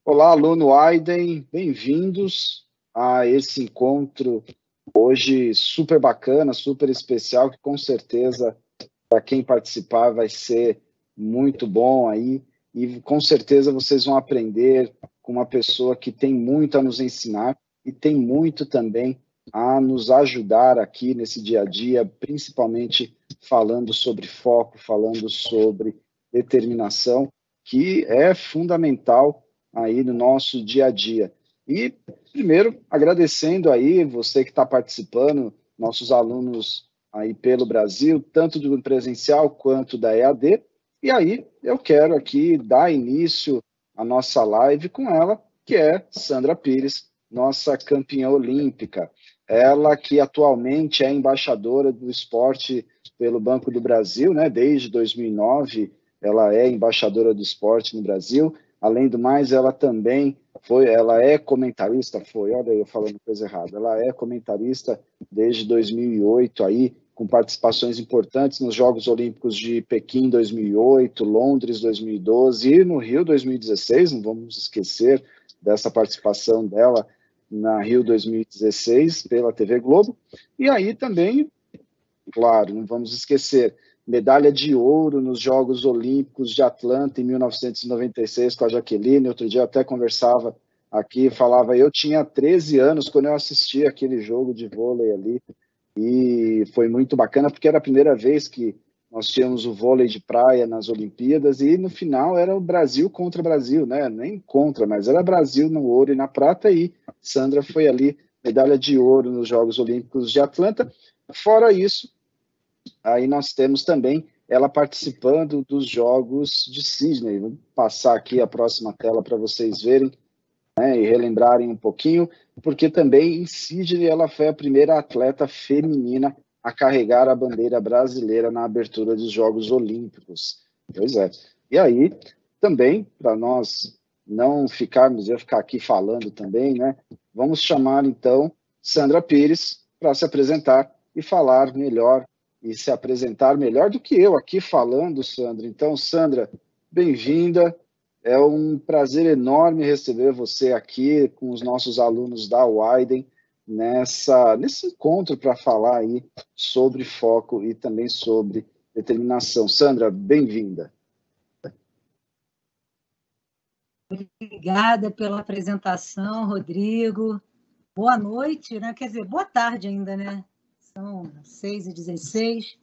Olá, aluno Aiden, bem-vindos a esse encontro hoje super bacana, super especial, que com certeza para quem participar vai ser muito bom aí e com certeza vocês vão aprender com uma pessoa que tem muito a nos ensinar e tem muito também a nos ajudar aqui nesse dia a dia, principalmente falando sobre foco, falando sobre determinação, que é fundamental aí no nosso dia a dia. E, primeiro, agradecendo aí você que está participando, nossos alunos aí pelo Brasil, tanto do presencial quanto da EAD. E aí eu quero aqui dar início à nossa live com ela, que é Sandra Pires, nossa campeã olímpica. Ela que atualmente é embaixadora do esporte pelo Banco do Brasil, né? Desde 2009 ela é embaixadora do esporte no Brasil. Além do mais, ela é comentarista, olha eu falando coisa errada, ela é comentarista desde 2008 aí, com participações importantes nos Jogos Olímpicos de Pequim 2008, Londres 2012 e no Rio 2016, não vamos esquecer dessa participação dela na Rio 2016 pela TV Globo. E aí também, claro, não vamos esquecer, medalha de ouro nos Jogos Olímpicos de Atlanta em 1996 com a Jaqueline. Outro dia eu até conversava aqui, falava, eu tinha 13 anos quando eu assisti aquele jogo de vôlei ali, e foi muito bacana porque era a primeira vez que nós tínhamos o vôlei de praia nas Olimpíadas e no final era o Brasil contra o Brasil, né? Nem contra, mas era Brasil no ouro e na prata, e Sandra foi ali medalha de ouro nos Jogos Olímpicos de Atlanta. Fora isso, aí nós temos também ela participando dos Jogos de Sydney. Vou passar aqui a próxima tela para vocês verem, né, e relembrarem um pouquinho, porque também em Sydney ela foi a primeira atleta feminina a carregar a bandeira brasileira na abertura dos Jogos Olímpicos. Pois é. E aí, também, para nós não ficarmos, eu ficar aqui falando também, né, vamos chamar então Sandra Pires para se apresentar e falar melhor, e se apresentar melhor do que eu aqui falando, Sandra. Então, Sandra, bem-vinda. É um prazer enorme receber você aqui com os nossos alunos da Widen nesse encontro para falar aí sobre foco e também sobre determinação. Sandra, bem-vinda. Obrigada pela apresentação, Rodrigo. Boa noite, né? Quer dizer, boa tarde ainda, né? São 6h16.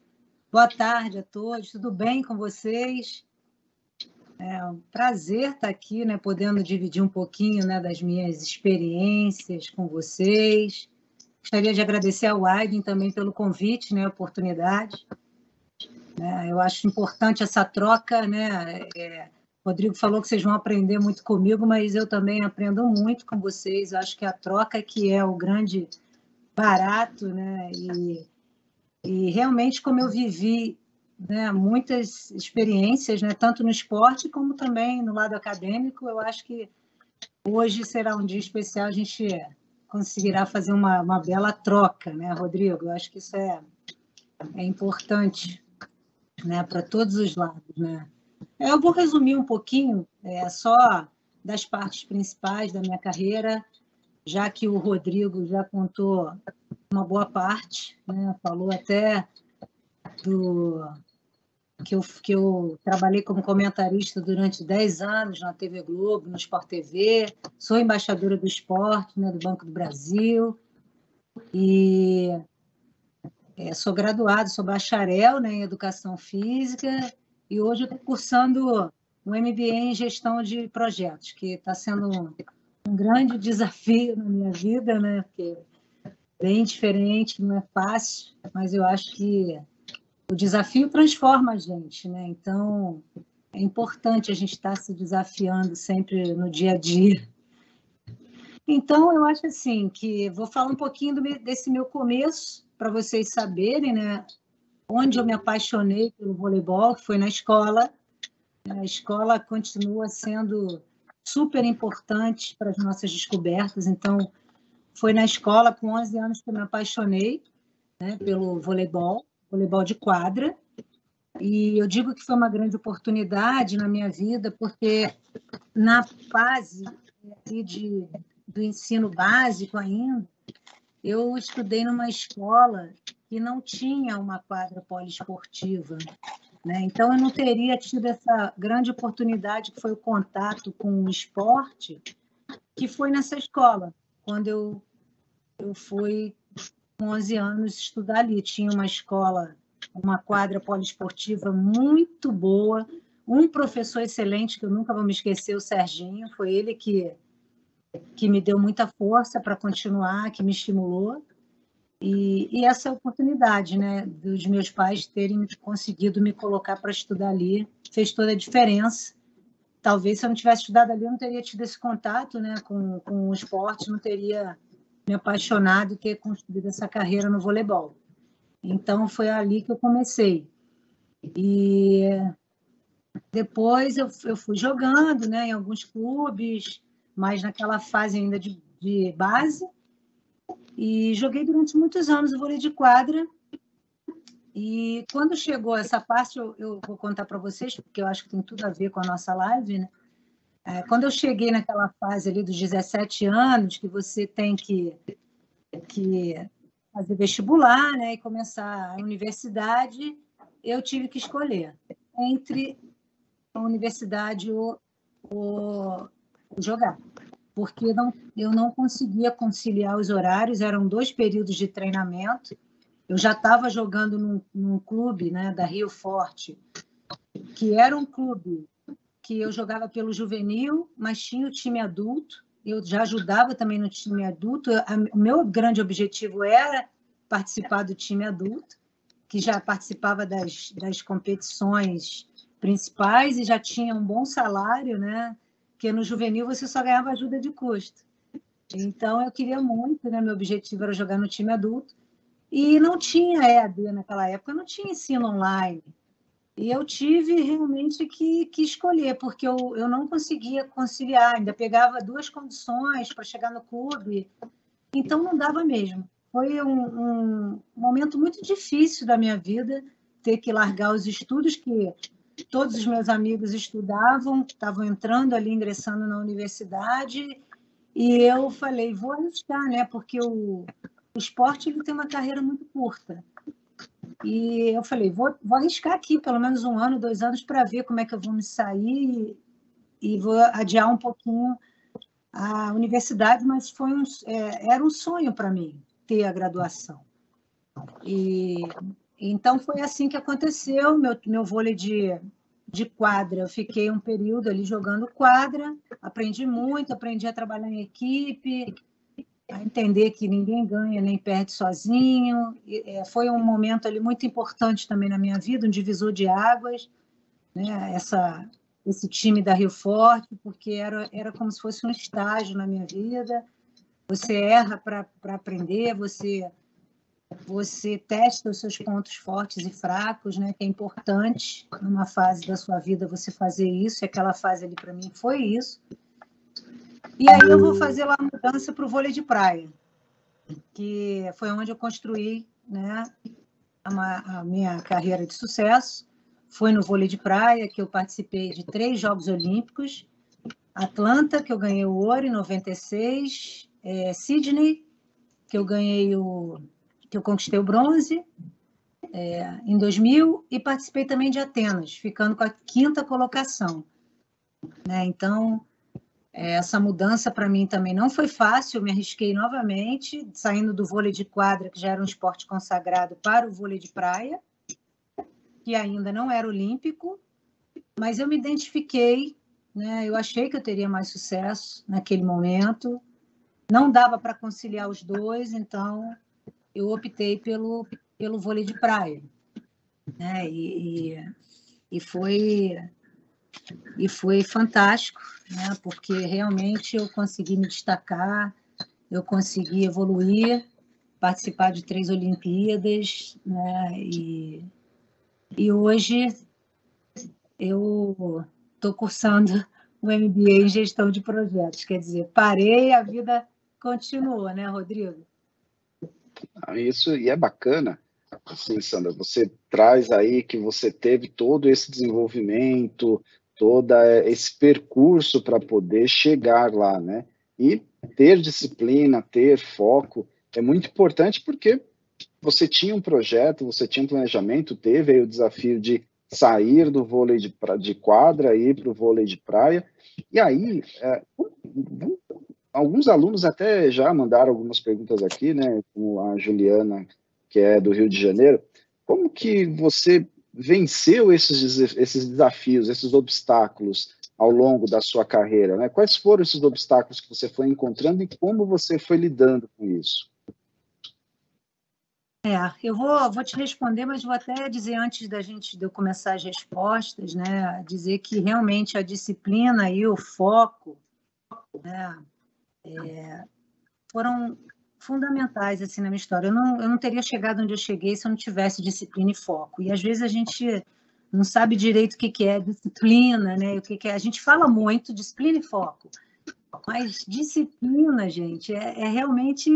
Boa tarde a todos, tudo bem com vocês? É um prazer estar aqui, né? Podendo dividir um pouquinho, né, das minhas experiências com vocês. Gostaria de agradecer ao Aiden também pelo convite, né, a oportunidade. Eu acho importante essa troca, né? O Rodrigo falou que vocês vão aprender muito comigo, mas eu também aprendo muito com vocês. Eu acho que a troca que é o grande barato, né? E realmente, como eu vivi, né, muitas experiências, né, tanto no esporte como também no lado acadêmico, eu acho que hoje será um dia especial, a gente conseguirá fazer uma bela troca, né, Rodrigo? Eu acho que isso é importante, né, para todos os lados, né? Eu vou resumir um pouquinho, só das partes principais da minha carreira, já que o Rodrigo já contou uma boa parte, né? Falou até que eu trabalhei como comentarista durante 10 anos na TV Globo, no Sport TV, sou embaixadora do esporte, né, do Banco do Brasil, e sou graduada, sou bacharel, né, em Educação Física, e hoje eu estou cursando um MBA em Gestão de Projetos, que está sendo um grande desafio na minha vida, né, porque é bem diferente, não é fácil, mas eu acho que o desafio transforma a gente, né? Então, é importante a gente estar se desafiando sempre no dia a dia. Então, eu acho assim que vou falar um pouquinho desse meu começo, para vocês saberem, né? Onde eu me apaixonei pelo voleibol, que foi na escola. A escola continua sendo super importante para as nossas descobertas. Então, foi na escola, com 11 anos, que eu me apaixonei, né, pelo voleibol de quadra. E eu digo que foi uma grande oportunidade na minha vida, porque na fase do ensino básico ainda, eu estudei numa escola que não tinha uma quadra poliesportiva, né? Então, eu não teria tido essa grande oportunidade que foi o contato com o esporte, que foi nessa escola, quando eu fui com 11 anos estudar ali. Tinha uma escola, uma quadra poliesportiva muito boa, um professor excelente, que eu nunca vou me esquecer, o Serginho, foi ele que me deu muita força para continuar, que me estimulou. E essa oportunidade, né, dos meus pais terem conseguido me colocar para estudar ali, fez toda a diferença. Talvez se eu não tivesse estudado ali, eu não teria tido esse contato, né, com o esporte, não teria me apaixonado e ter construído essa carreira no voleibol. Então, foi ali que eu comecei. E depois eu fui jogando, né, em alguns clubes, mas naquela fase ainda de base, e joguei durante muitos anos o vôlei de quadra. E quando chegou essa parte, eu vou contar para vocês, porque eu acho que tem tudo a ver com a nossa live, né? Quando eu cheguei naquela fase ali dos 17 anos, que você tem que fazer vestibular, né, e começar a universidade, eu tive que escolher entre a universidade ou jogar, porque eu não conseguia conciliar os horários, eram 2 períodos de treinamento. Eu já estava jogando num clube, né, da Rio Forte, que era um clube que eu jogava pelo juvenil, mas tinha o time adulto. Eu já ajudava também no time adulto. O meu grande objetivo era participar do time adulto, que já participava das competições principais e já tinha um bom salário, né? Porque no juvenil você só ganhava ajuda de custo. Então, eu queria muito, né? Meu objetivo era jogar no time adulto. E não tinha EAD naquela época, não tinha ensino online. E eu tive realmente que escolher, porque eu não conseguia conciliar, ainda pegava 2 condições para chegar no clube, então não dava mesmo. Foi um momento muito difícil da minha vida, ter que largar os estudos, que todos os meus amigos estudavam, estavam entrando ali, ingressando na universidade, e eu falei, vou arriscar, né? Porque o esporte ele tem uma carreira muito curta. E eu falei, vou arriscar aqui pelo menos 1 ano, 2 anos, para ver como é que eu vou me sair e vou adiar um pouquinho a universidade, mas era um sonho para mim ter a graduação. E então foi assim que aconteceu. Meu vôlei de quadra, eu fiquei um período ali jogando quadra, aprendi muito, aprendi a trabalhar em equipe, a entender que ninguém ganha nem perde sozinho. Foi um momento ali muito importante também na minha vida, um divisor de águas, né? Esse time da Rio Forte, porque era como se fosse um estágio na minha vida. Você erra para aprender, você testa os seus pontos fortes e fracos, né? Que é importante numa fase da sua vida você fazer isso, e aquela fase ali para mim foi isso. E aí eu vou fazer lá a mudança para o vôlei de praia, que foi onde eu construí, né, a minha carreira de sucesso. Foi no vôlei de praia que eu participei de 3 Jogos Olímpicos. Atlanta, que eu ganhei o ouro em 96, Sydney, que eu conquistei o bronze em 2000, e participei também de Atenas, ficando com a 5ª colocação. Né? Então, essa mudança para mim também não foi fácil, eu me arrisquei novamente, saindo do vôlei de quadra, que já era um esporte consagrado, para o vôlei de praia, que ainda não era olímpico, mas eu me identifiquei, né? Eu achei que eu teria mais sucesso naquele momento, não dava para conciliar os dois, então eu optei pelo vôlei de praia. Né? E foi fantástico, né? Porque realmente eu consegui me destacar, eu consegui evoluir, participar de 3 Olimpíadas, né? E hoje eu estou cursando o MBA em Gestão de Projetos, quer dizer, parei, a vida continuou, né, Rodrigo? Isso, e é bacana, assim, Sandra, você traz aí que você teve todo esse desenvolvimento, todo esse percurso para poder chegar lá, né? E ter disciplina, ter foco é muito importante, porque você tinha um projeto, você tinha um planejamento, teve aí o desafio de sair do vôlei de quadra e ir para o vôlei de praia. E aí, alguns alunos até já mandaram algumas perguntas aqui, né, como a Juliana, que é do Rio de Janeiro. Como que você venceu esses desafios, esses obstáculos ao longo da sua carreira, né? Quais foram esses obstáculos que você foi encontrando e como você foi lidando com isso? Eu vou te responder, mas vou até dizer antes de eu começar as respostas, né, dizer que realmente a disciplina e o foco, né, foram fundamentais assim na minha história. Eu não teria chegado onde eu cheguei se eu não tivesse disciplina e foco. E às vezes a gente não sabe direito o que é disciplina, né? O que é. A gente fala muito disciplina e foco, mas disciplina, gente, é realmente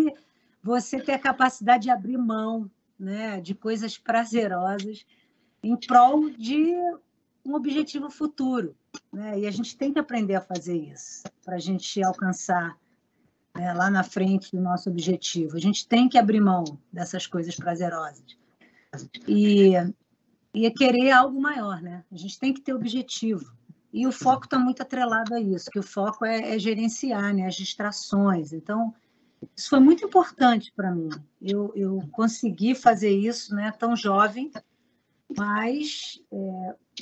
você ter a capacidade de abrir mão, né, de coisas prazerosas em prol de um objetivo futuro, né? E a gente tem que aprender a fazer isso para a gente alcançar, né, lá na frente o nosso objetivo. A gente tem que abrir mão dessas coisas prazerosas e querer algo maior, né? A gente tem que ter objetivo. E o foco está muito atrelado a isso, que o foco é gerenciar, né, as distrações. Então, isso foi muito importante para mim. Eu consegui fazer isso, né, tão jovem, mas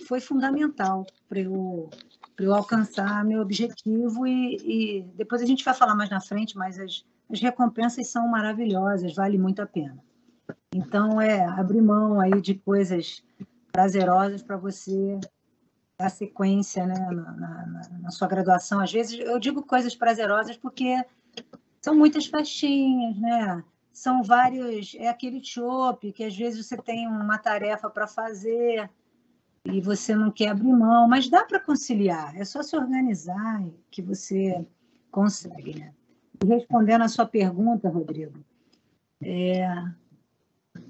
foi fundamental para eu alcançar meu objetivo e depois a gente vai falar mais na frente, mas as recompensas são maravilhosas, vale muito a pena. Então, abrir mão aí de coisas prazerosas para você dar sequência, né, na sua graduação. Às vezes, eu digo coisas prazerosas porque são muitas festinhas, né? São vários... É aquele chopp que, às vezes, você tem uma tarefa para fazer e você não quer abrir mão, mas dá para conciliar. É só se organizar que você consegue, né? E respondendo a sua pergunta, Rodrigo,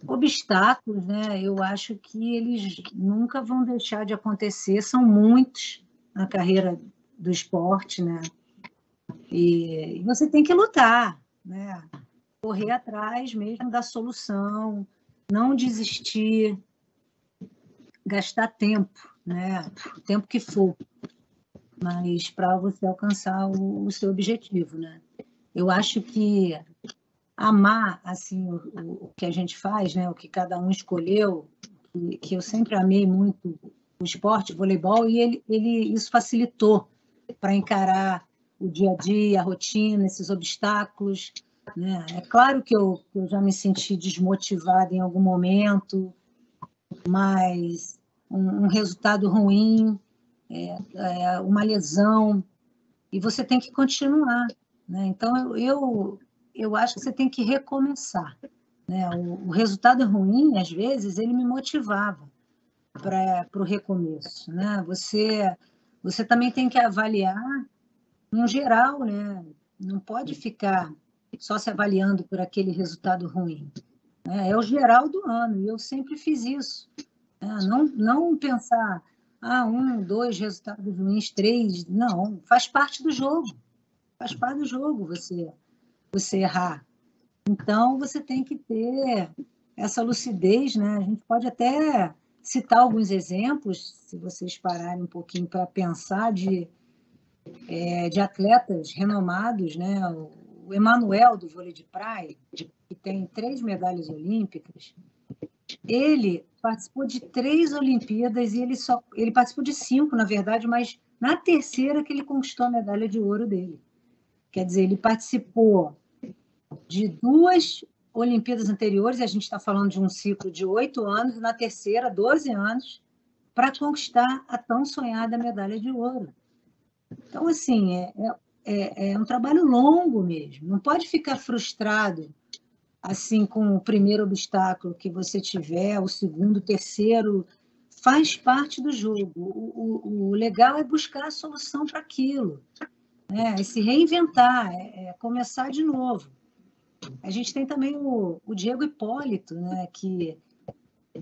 obstáculos, né? Eu acho que eles nunca vão deixar de acontecer, são muitos na carreira do esporte, né? E você tem que lutar, né? Correr atrás mesmo da solução, não desistir, gastar tempo, né? O tempo que for, mas para você alcançar o seu objetivo, né? Eu acho que amar assim o que a gente faz, né? O que cada um escolheu, que eu sempre amei muito o esporte, o voleibol, e isso facilitou para encarar o dia a dia, a rotina, esses obstáculos, né? É claro que eu já me senti desmotivada em algum momento, mas um resultado ruim, uma lesão, e você tem que continuar, né? Então, eu acho que você tem que recomeçar, né? O resultado ruim, às vezes, ele me motivava para o recomeço, né? Você também tem que avaliar no geral, né? Não pode ficar só se avaliando por aquele resultado ruim, né? É o geral do ano, e eu sempre fiz isso, né? Não pensar, um, dois resultados ruins, três, não, faz parte do jogo você errar. Então, você tem que ter essa lucidez, né? A gente pode até citar alguns exemplos, se vocês pararem um pouquinho para pensar, de atletas renomados, né? O Emanuel, do vôlei de praia, que tem 3 medalhas olímpicas, ele participou de 3 Olimpíadas e ele participou de 5, na verdade, mas na terceira que ele conquistou a medalha de ouro dele. Quer dizer, ele participou de 2 Olimpíadas anteriores, e a gente está falando de um ciclo de 8 anos, e na terceira, 12 anos, para conquistar a tão sonhada medalha de ouro. Então, assim, é um trabalho longo mesmo. Não pode ficar frustrado assim com o primeiro obstáculo que você tiver, o segundo, o terceiro. Faz parte do jogo. O legal é buscar a solução para aquilo, né? É se reinventar, começar de novo. A gente tem também o Diego Hipólito, né, que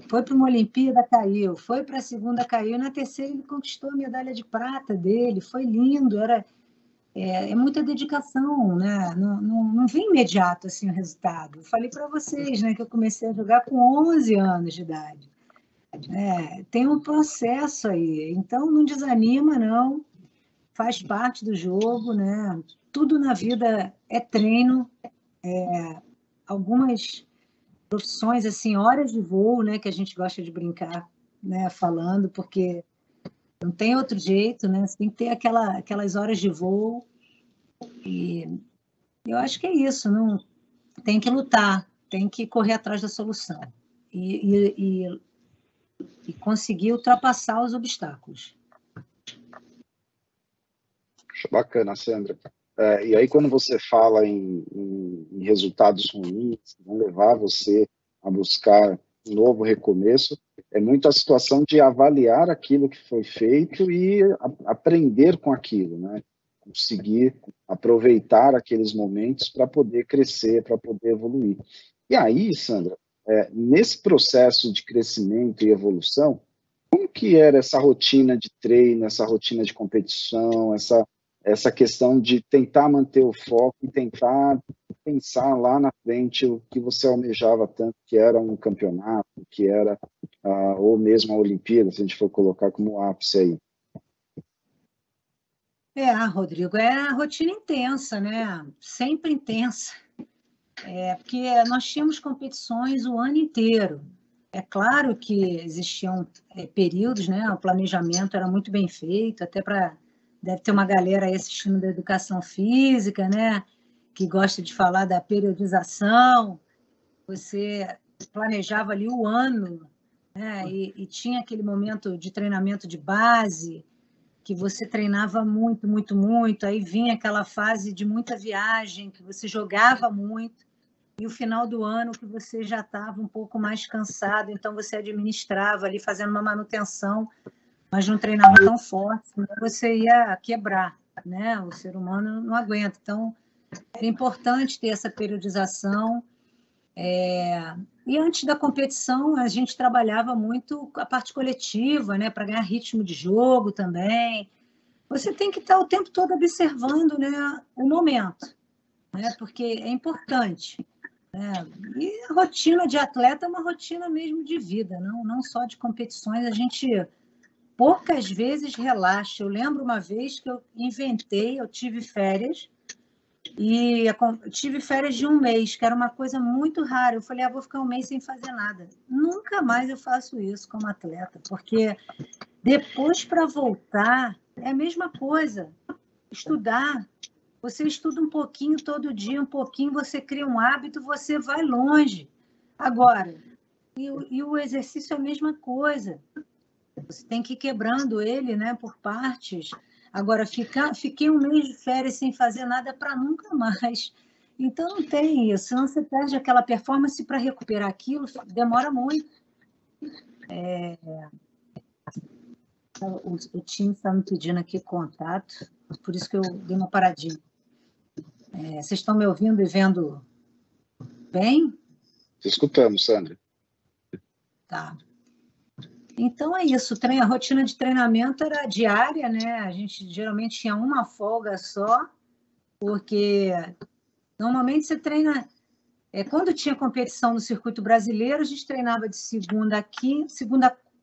foi para uma Olimpíada, caiu, foi para a segunda, caiu, e na terceira ele conquistou a medalha de prata dele, foi lindo, é muita dedicação, né? Não vem imediato assim o resultado. Eu falei para vocês, né, que eu comecei a jogar com 11 anos de idade. Tem um processo aí, então não desanima, não. Faz parte do jogo, né? Tudo na vida é treino. Algumas profissões, assim, horas de voo, né, que a gente gosta de brincar, né, falando, porque não tem outro jeito, né? Você tem que ter aquelas horas de voo. E eu acho que é isso, não tem que lutar, tem que correr atrás da solução e conseguir ultrapassar os obstáculos. Bacana, Sandra. E aí, quando você fala em resultados ruins, que vão levar você a buscar um novo recomeço, é muito a situação de avaliar aquilo que foi feito e aprender com aquilo, né? Conseguir aproveitar aqueles momentos para poder crescer, para poder evoluir. E aí, Sandra, nesse processo de crescimento e evolução, como que era essa rotina de treino, essa rotina de competição, essa questão de tentar manter o foco e tentar pensar lá na frente o que você almejava tanto, que era um campeonato, que era ou mesmo a Olimpíada, se a gente for colocar como ápice aí? Rodrigo, é a rotina intensa, né? Sempre intensa. Porque nós tínhamos competições o ano inteiro. É claro que existiam períodos, né? O planejamento era muito bem feito, até para... Deve ter uma galera aí assistindo da educação física, né? Que gosta de falar da periodização. Você planejava ali o ano, né? E tinha aquele momento de treinamento de base, que você treinava muito, muito, muito, aí vinha aquela fase de muita viagem, que você jogava muito, e o final do ano que você já estava um pouco mais cansado, então você administrava ali, fazendo uma manutenção, mas não treinava tão forte, senão você ia quebrar, né? O ser humano não aguenta. Então, era importante ter essa periodização. E antes da competição, a gente trabalhava muito a parte coletiva, né? Para ganhar ritmo de jogo também. Você tem que estar o tempo todo observando, né, o momento, né, porque é importante. Né? E a rotina de atleta é uma rotina mesmo de vida, não só de competições. A gente poucas vezes relaxa. Eu lembro uma vez que eu tive férias, e eu tive férias de um mês, que era uma coisa muito rara. Eu falei, vou ficar um mês sem fazer nada. Nunca mais eu faço isso como atleta, porque depois, para voltar, é a mesma coisa. Estudar. Você estuda um pouquinho todo dia, um pouquinho, você cria um hábito, você vai longe. Agora, e o exercício é a mesma coisa. Você tem que ir quebrando ele, né, por partes. Agora, fiquei um mês de férias sem fazer nada para nunca mais. Então, não tem isso. Senão você perde aquela performance para recuperar aquilo, demora muito. O time está me pedindo aqui contato, por isso que eu dei uma paradinha. Vocês estão me ouvindo e vendo bem? Escutamos, Sandra. Tá. Então é isso, a rotina de treinamento era diária, né? A gente geralmente tinha uma folga só, porque normalmente você treina. Quando tinha competição no circuito brasileiro, a gente treinava de segunda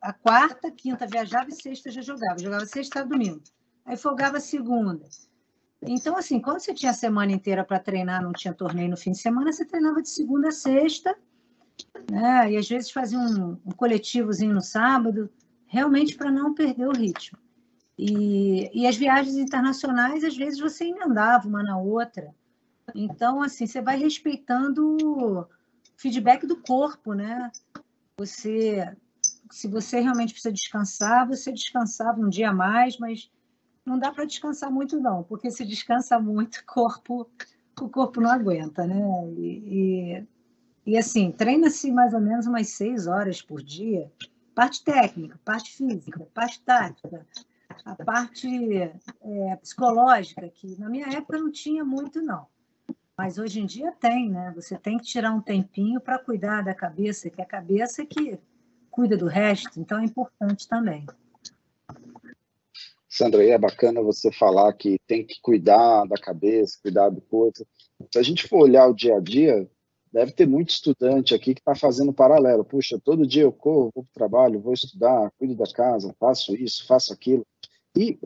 a quarta, quinta viajava e sexta já jogava. Jogava sexta e domingo. Aí folgava segunda. Então, assim, quando você tinha a semana inteira para treinar, não tinha torneio no fim de semana, você treinava de segunda a sexta, né? E às vezes fazia um coletivozinho no sábado, realmente para não perder o ritmo. E as viagens internacionais, às vezes você emendava uma na outra. Então, assim, você vai respeitando o feedback do corpo, né? Se você realmente precisa descansar, você descansava um dia a mais, mas não dá para descansar muito, não, porque se descansa muito, o corpo não aguenta, né? E assim, treina-se mais ou menos umas 6 horas por dia, parte técnica, parte física, parte tática, a parte psicológica, que na minha época não tinha muito, não. Mas hoje em dia tem, né? Você tem que tirar um tempinho para cuidar da cabeça, que é a cabeça que cuida do resto, então é importante também. Sandra, aí é bacana você falar que tem que cuidar da cabeça, cuidar do corpo. Se a gente for olhar o dia a dia, deve ter muito estudante aqui que está fazendo paralelo. Puxa, todo dia eu corro, vou para o trabalho, vou estudar, cuido da casa, faço isso, faço aquilo. E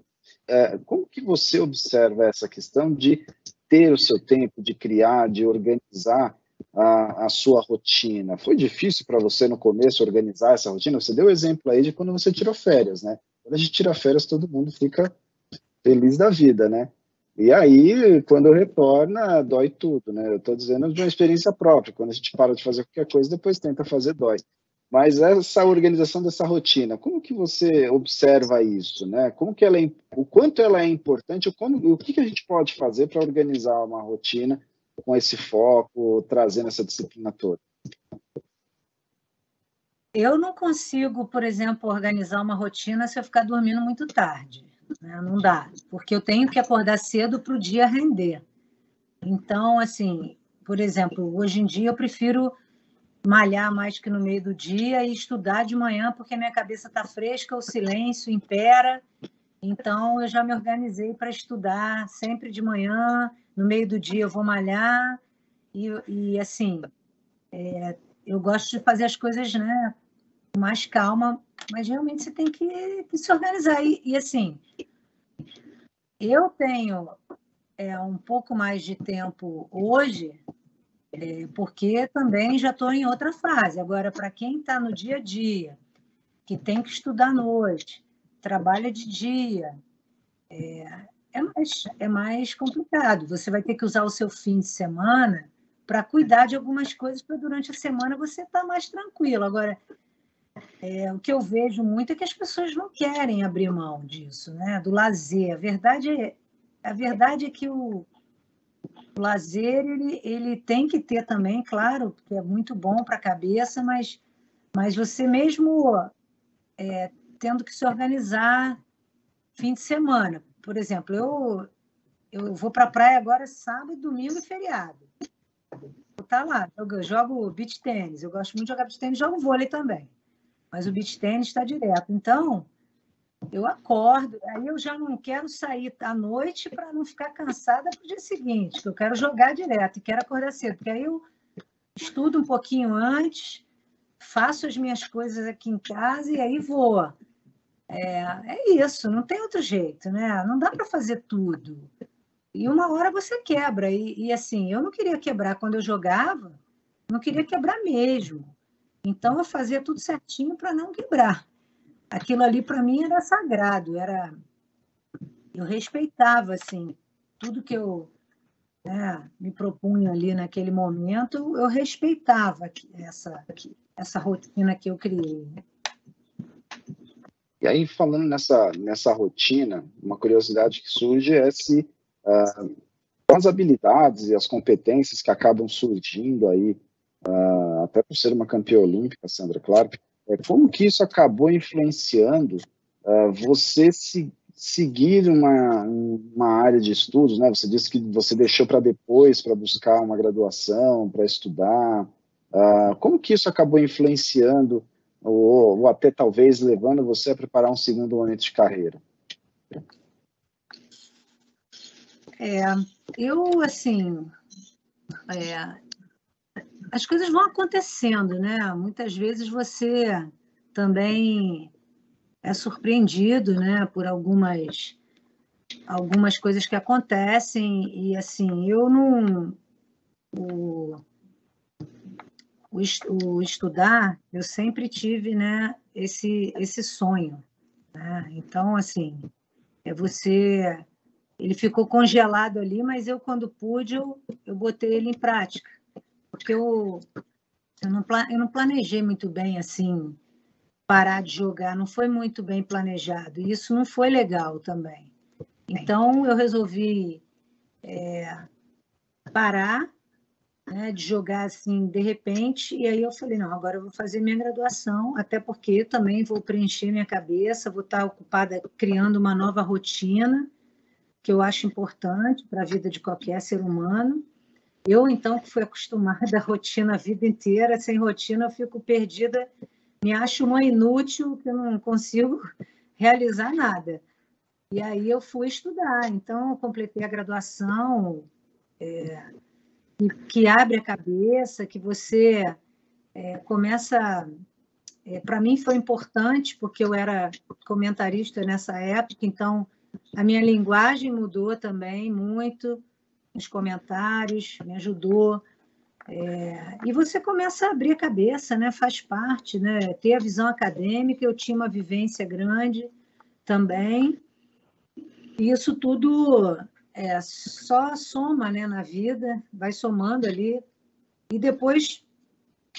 como que você observa essa questão de ter o seu tempo, de criar, de organizar a sua rotina? Foi difícil para você no começo organizar essa rotina? Você deu o exemplo aí de quando você tirou férias, né? Quando a gente tira férias, todo mundo fica feliz da vida, né? E aí, quando retorna, dói tudo, né? Eu estou dizendo de uma experiência própria. Quando a gente para de fazer qualquer coisa, depois tenta fazer, dói. Mas essa organização dessa rotina, como que você observa isso, né? Como que ela o quanto ela é importante, o que a gente pode fazer para organizar uma rotina com esse foco, trazendo essa disciplina toda? Eu não consigo, por exemplo, organizar uma rotina se eu ficar dormindo muito tarde, né? Não dá, porque eu tenho que acordar cedo para o dia render. Então, assim, por exemplo, hoje em dia eu prefiro malhar mais que no meio do dia e estudar de manhã, porque minha cabeça está fresca, o silêncio impera. Então, eu já me organizei para estudar sempre de manhã, no meio do dia eu vou malhar, e assim, eu gosto de fazer as coisas, né, com mais calma, mas realmente você tem que se organizar. E assim, eu tenho um pouco mais de tempo hoje, porque também já estou em outra fase. Agora, para quem está no dia a dia, que tem que estudar à noite, trabalha de dia, é mais complicado. Você vai ter que usar o seu fim de semana para cuidar de algumas coisas, para durante a semana você estar mais tranquilo. Agora, o que eu vejo muito é que as pessoas não querem abrir mão disso, né? Do lazer. A verdade é que o lazer ele tem que ter também, claro, porque é muito bom para a cabeça, mas você mesmo tendo que se organizar fim de semana. Por exemplo, eu vou para a praia agora sábado, domingo e feriado. Vou estar lá, eu jogo beach tênis, eu gosto muito de jogar beach tênis, jogo vôlei também, mas o beach tênis está direto. Então, eu acordo, aí eu já não quero sair à noite para não ficar cansada para o dia seguinte, que eu quero jogar direto e quero acordar cedo, porque aí eu estudo um pouquinho antes, faço as minhas coisas aqui em casa e aí vou. É isso, não tem outro jeito, né? Não dá para fazer tudo. E uma hora você quebra. E assim, eu não queria quebrar quando eu jogava, não queria quebrar mesmo. Então eu fazia tudo certinho para não quebrar. Aquilo ali para mim era sagrado, eu respeitava assim tudo que eu me propunha ali naquele momento, eu respeitava essa rotina que eu criei. E aí, falando nessa rotina, uma curiosidade que surge é se as habilidades e as competências que acabam surgindo aí, até por ser uma campeã olímpica, Sandra, claro, como que isso acabou influenciando você seguir uma área de estudos, né? Você disse que você deixou para depois, para buscar uma graduação, para estudar. Como que isso acabou influenciando ou até talvez levando você a preparar um segundo momento de carreira? Eu, assim, as coisas vão acontecendo, né? Muitas vezes você também é surpreendido, né, por algumas coisas que acontecem e assim, eu não o estudar, eu sempre tive, né, esse sonho, né? Então, assim, ele ficou congelado ali, mas eu quando pude, eu botei ele em prática, porque eu não planejei muito bem assim parar de jogar, não foi muito bem planejado, e isso não foi legal também. Então, eu resolvi parar, né, de jogar assim de repente, e aí eu falei, não, agora eu vou fazer minha graduação, até porque eu também vou preencher minha cabeça, vou estar ocupada criando uma nova rotina, que eu acho importante para a vida de qualquer ser humano. Eu, então, que fui acostumada à rotina a vida inteira, sem rotina eu fico perdida, me acho uma inútil, que eu não consigo realizar nada. E aí eu fui estudar. Então, eu completei a graduação, que abre a cabeça, que você começa... para mim foi importante, porque eu era comentarista nessa época, então a minha linguagem mudou também muito, nos comentários, me ajudou. E você começa a abrir a cabeça, né? Faz parte, né? Ter a visão acadêmica, eu tinha uma vivência grande também, e isso tudo só soma, né, na vida, vai somando ali. E depois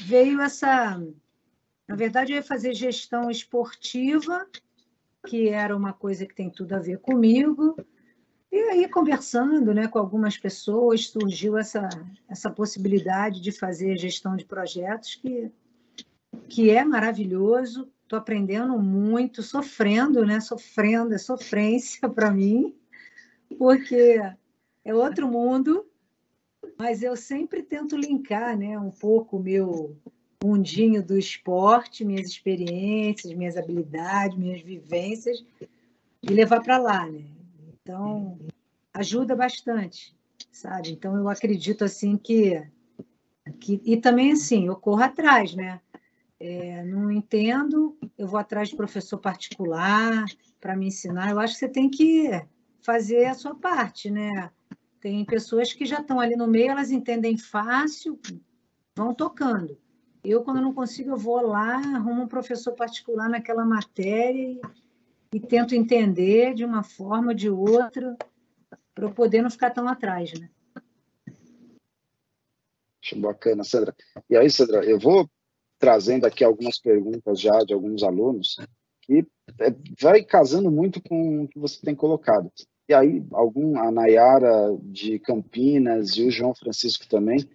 veio essa... Na verdade, eu ia fazer gestão esportiva, que era uma coisa que tem tudo a ver comigo. E aí, conversando, né, com algumas pessoas, surgiu essa possibilidade de fazer gestão de projetos, que é maravilhoso. Estou aprendendo muito, sofrendo, né? Sofrendo, é sofrência para mim, porque é outro mundo, mas eu sempre tento linkar, né, um pouco o meu mundinho do esporte, minhas experiências, minhas habilidades, minhas vivências, e levar para lá, né? Então, ajuda bastante, sabe? Então, eu acredito assim que e também assim, eu corro atrás, né? Não entendo, eu vou atrás de professor particular para me ensinar. Eu acho que você tem que fazer a sua parte, né? Tem pessoas que já estão ali no meio, elas entendem fácil, vão tocando. Eu, quando não consigo, eu vou lá, arrumo um professor particular naquela matéria e tento entender de uma forma ou de outra, para eu poder não ficar tão atrás, né? Acho bacana, Sandra. E aí, Sandra, eu vou trazendo aqui algumas perguntas já de alguns alunos que vai casando muito com o que você tem colocado. E aí, a Nayara de Campinas e o João Francisco também,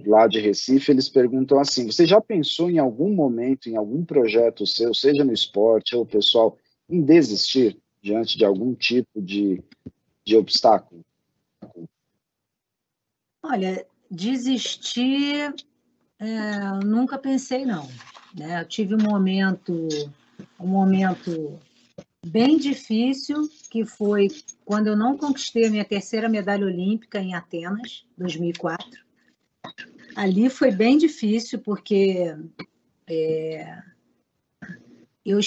lá de Recife, eles perguntam assim: você já pensou em algum momento, em algum projeto seu, seja no esporte ou pessoal, em desistir diante de algum tipo de obstáculo? Olha, desistir, nunca pensei, não. Né? Eu tive um momento bem difícil, que foi quando eu não conquistei a minha terceira medalha olímpica em Atenas, 2004. Ali foi bem difícil, porque eu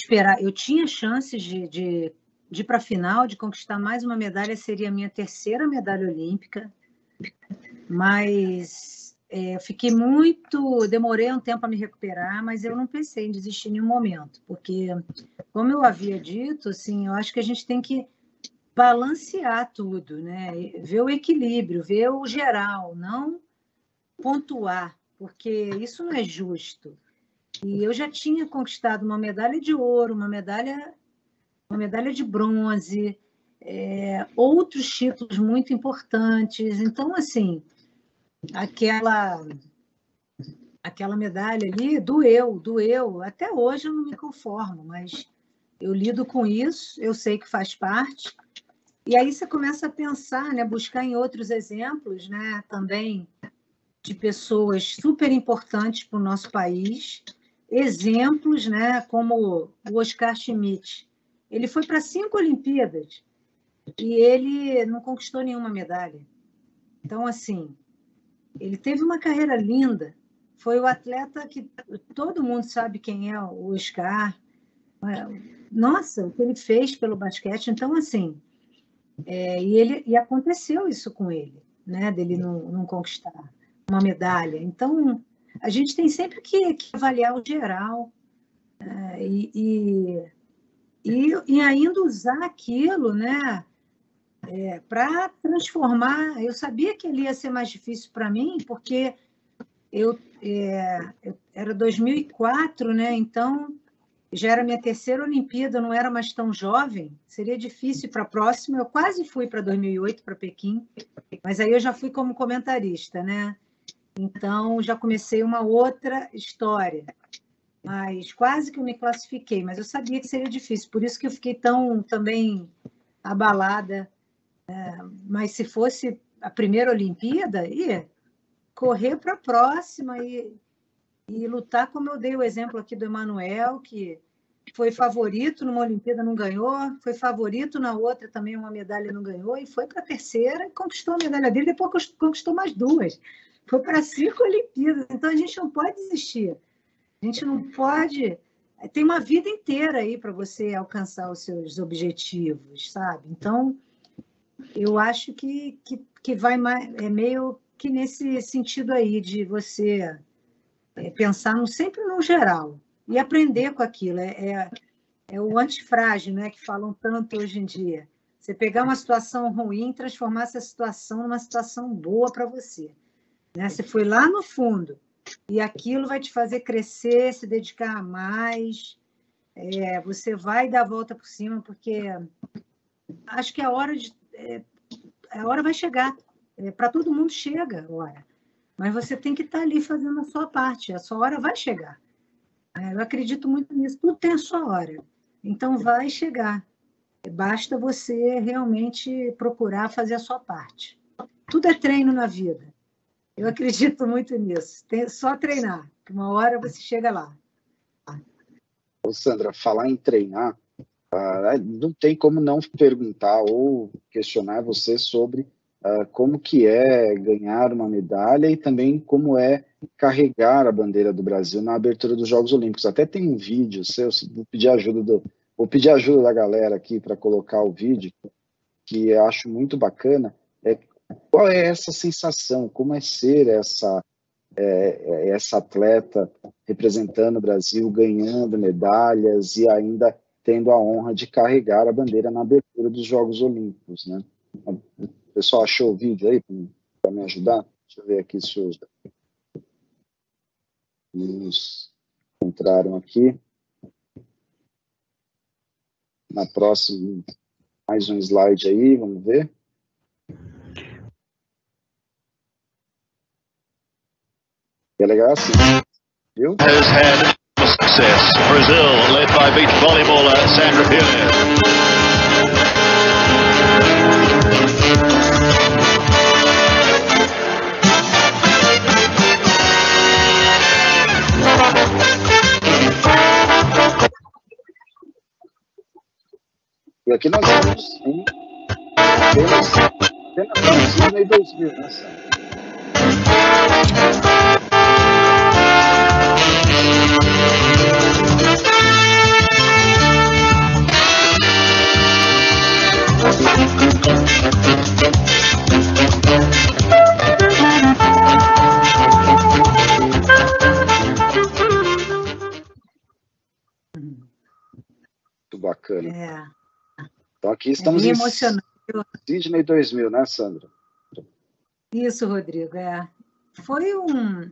tinha chances de ir para a final, de conquistar mais uma medalha, seria a minha terceira medalha olímpica, mas demorei um tempo para me recuperar, mas eu não pensei em desistir em nenhum momento, porque, como eu havia dito, assim, eu acho que a gente tem que balancear tudo, né? Ver o equilíbrio, ver o geral, não pontuar, porque isso não é justo. E eu já tinha conquistado uma medalha de ouro, uma medalha de bronze, outros títulos muito importantes. Então, assim, aquela medalha ali doeu. Até hoje eu não me conformo, mas eu lido com isso, eu sei que faz parte. E aí você começa a pensar, né, buscar em outros exemplos, né, também de pessoas super importantes para o nosso país, exemplos, né, como o Oscar Schmidt. Ele foi para 5 Olimpíadas e ele não conquistou nenhuma medalha. Então, assim, ele teve uma carreira linda, foi o atleta que todo mundo sabe quem é o Oscar. Nossa, o que ele fez pelo basquete. Então, assim, e aconteceu isso com ele, né, dele não conquistar uma medalha. Então, a gente tem sempre que avaliar o geral, e ainda usar aquilo, né, para transformar. Eu sabia que ele ia ser mais difícil para mim, porque eu era 2004, né, então já era minha terceira Olimpíada, eu não era mais tão jovem, seria difícil para a próxima. Eu quase fui para 2008, para Pequim, mas aí eu já fui como comentarista, né? Então, já comecei uma outra história, mas quase que eu me classifiquei, mas eu sabia que seria difícil, por isso que eu fiquei tão também abalada. Mas se fosse a primeira Olimpíada, ia correr para a próxima e lutar, como eu dei o exemplo aqui do Emanuel, que foi favorito numa Olimpíada, não ganhou, foi favorito na outra também, uma medalha não ganhou, e foi para a terceira e conquistou a medalha dele, depois conquistou mais 2. Foi para 5 Olimpíadas, então a gente não pode desistir. A gente não pode... Tem uma vida inteira aí para você alcançar os seus objetivos, sabe? Então, eu acho que vai mais, é meio que nesse sentido aí de você pensar sempre no geral e aprender com aquilo. É o antifrágil, né, que falam tanto hoje em dia. Você pegar uma situação ruim e transformar essa situação numa situação boa para você. Né? Você foi lá no fundo e aquilo vai te fazer crescer, se dedicar a mais. Você vai dar a volta por cima, porque acho que a hora vai chegar. Para todo mundo chega a hora. Mas você tem que estar ali fazendo a sua parte. A sua hora vai chegar. Eu acredito muito nisso. Tudo tem a sua hora. Então, vai chegar. Basta você realmente procurar fazer a sua parte. Tudo é treino na vida. Eu acredito muito nisso. Tem só treinar. Que uma hora você chega lá. Ô, Sandra, falar em treinar, não tem como não perguntar ou questionar você sobre como que é ganhar uma medalha e também como é carregar a bandeira do Brasil na abertura dos Jogos Olímpicos. Até tem um vídeo seu, vou pedir ajuda da galera aqui para colocar o vídeo, que eu acho muito bacana. Qual é essa sensação? Como é ser essa atleta representando o Brasil, ganhando medalhas e ainda tendo a honra de carregar a bandeira na abertura dos Jogos Olímpicos, né? O pessoal achou o vídeo aí para me ajudar? Deixa eu ver aqui se nos encontraram aqui. Na próxima, mais um slide aí, vamos ver. É legal assim, viu? Has had success. Brazil, led by beach volleyballer Sandra Pioneer. E aqui nós estamos em apenas Sydney 2000, né, Sandra? Muito bacana. Então aqui estamos em Sydney 2000, né, Sandra? Isso, Rodrigo. Foi um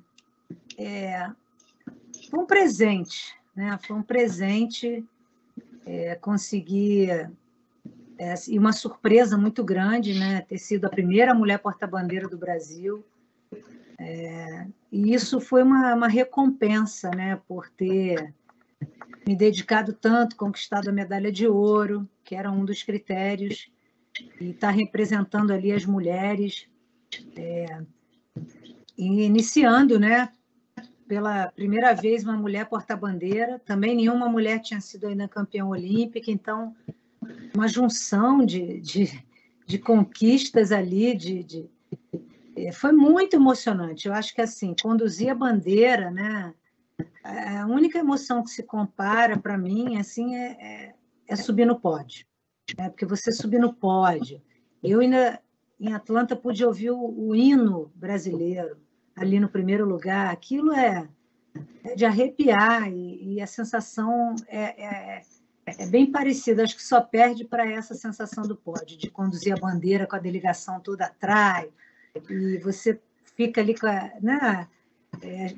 presente, né? Foi um presente conseguir e uma surpresa muito grande, né? Ter sido a primeira mulher porta-bandeira do Brasil. E isso foi uma recompensa, né? Por ter me dedicado tanto, conquistado a medalha de ouro, que era um dos critérios, e estar representando ali as mulheres, e iniciando, né? Pela primeira vez, uma mulher porta-bandeira. Também nenhuma mulher tinha sido ainda campeã olímpica, então uma junção de conquistas ali, foi muito emocionante. Eu acho que assim, conduzir a bandeira, né? A única emoção que se compara para mim assim é subir no pódio, porque você subir no pódio. Eu ainda em Atlanta pude ouvir o hino brasileiro ali no primeiro lugar. Aquilo é de arrepiar e a sensação é bem parecida. Acho que só perde para essa sensação do pódio, de conduzir a bandeira com a delegação toda atrás e você fica ali com né?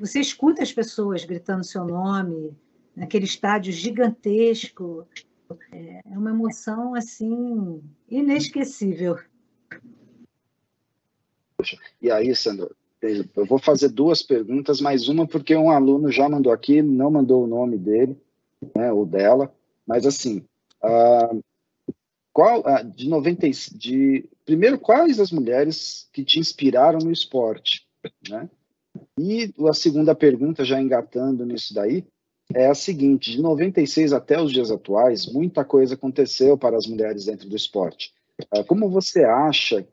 Você escuta as pessoas gritando seu nome naquele estádio gigantesco. É uma emoção assim inesquecível. E aí, Sandra, eu vou fazer 2 perguntas, mais uma porque um aluno já mandou aqui, não mandou o nome dele, né, ou dela, mas assim, primeiro, quais as mulheres que te inspiraram no esporte, né? E a segunda pergunta, já engatando nisso daí, é a seguinte: de 96 até os dias atuais, muita coisa aconteceu para as mulheres dentro do esporte. Como você acha,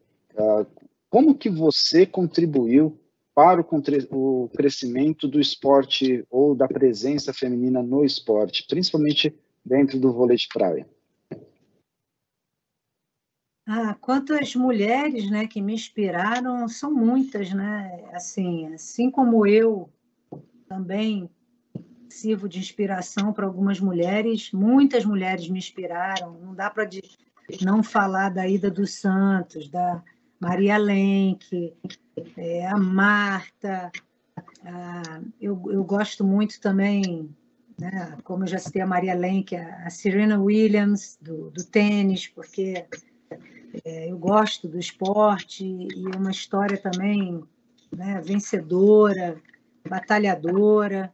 como que você contribuiu para o crescimento do esporte ou da presença feminina no esporte, principalmente dentro do vôlei de praia? Quantas mulheres, né, que me inspiraram, são muitas, né? Assim como eu também sirvo de inspiração para algumas mulheres, muitas mulheres me inspiraram. Não dá para não falar da Ida dos Santos, da Maria Lenk, a Marta. Eu gosto muito também, né, como eu já citei a Maria Lenk, a Serena Williams, do tênis, porque eu gosto do esporte e uma história também, né, vencedora, batalhadora.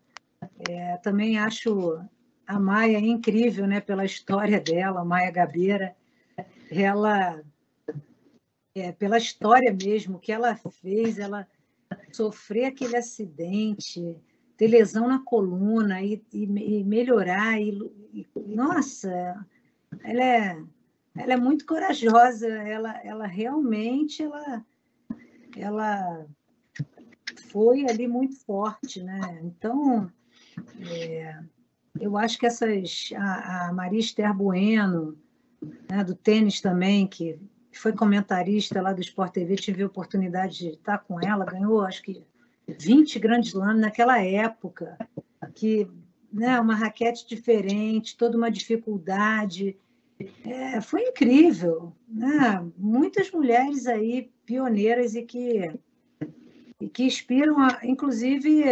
Também acho a Maia incrível, né, pela história dela, a Maia Gabeira. Ela, pela história mesmo que ela fez, ela sofrer aquele acidente, ter lesão na coluna e melhorar. Nossa, ela é muito corajosa. Ela realmente ela foi ali muito forte, né? Então, eu acho que a Maria Esther Bueno, né, do tênis também, que foi comentarista lá do Sport TV, tive a oportunidade de estar com ela, ganhou acho que 20 Grand Slam naquela época, que, né, uma raquete diferente, toda uma dificuldade. Foi incrível, né? Muitas mulheres aí pioneiras e que inspiram, inclusive,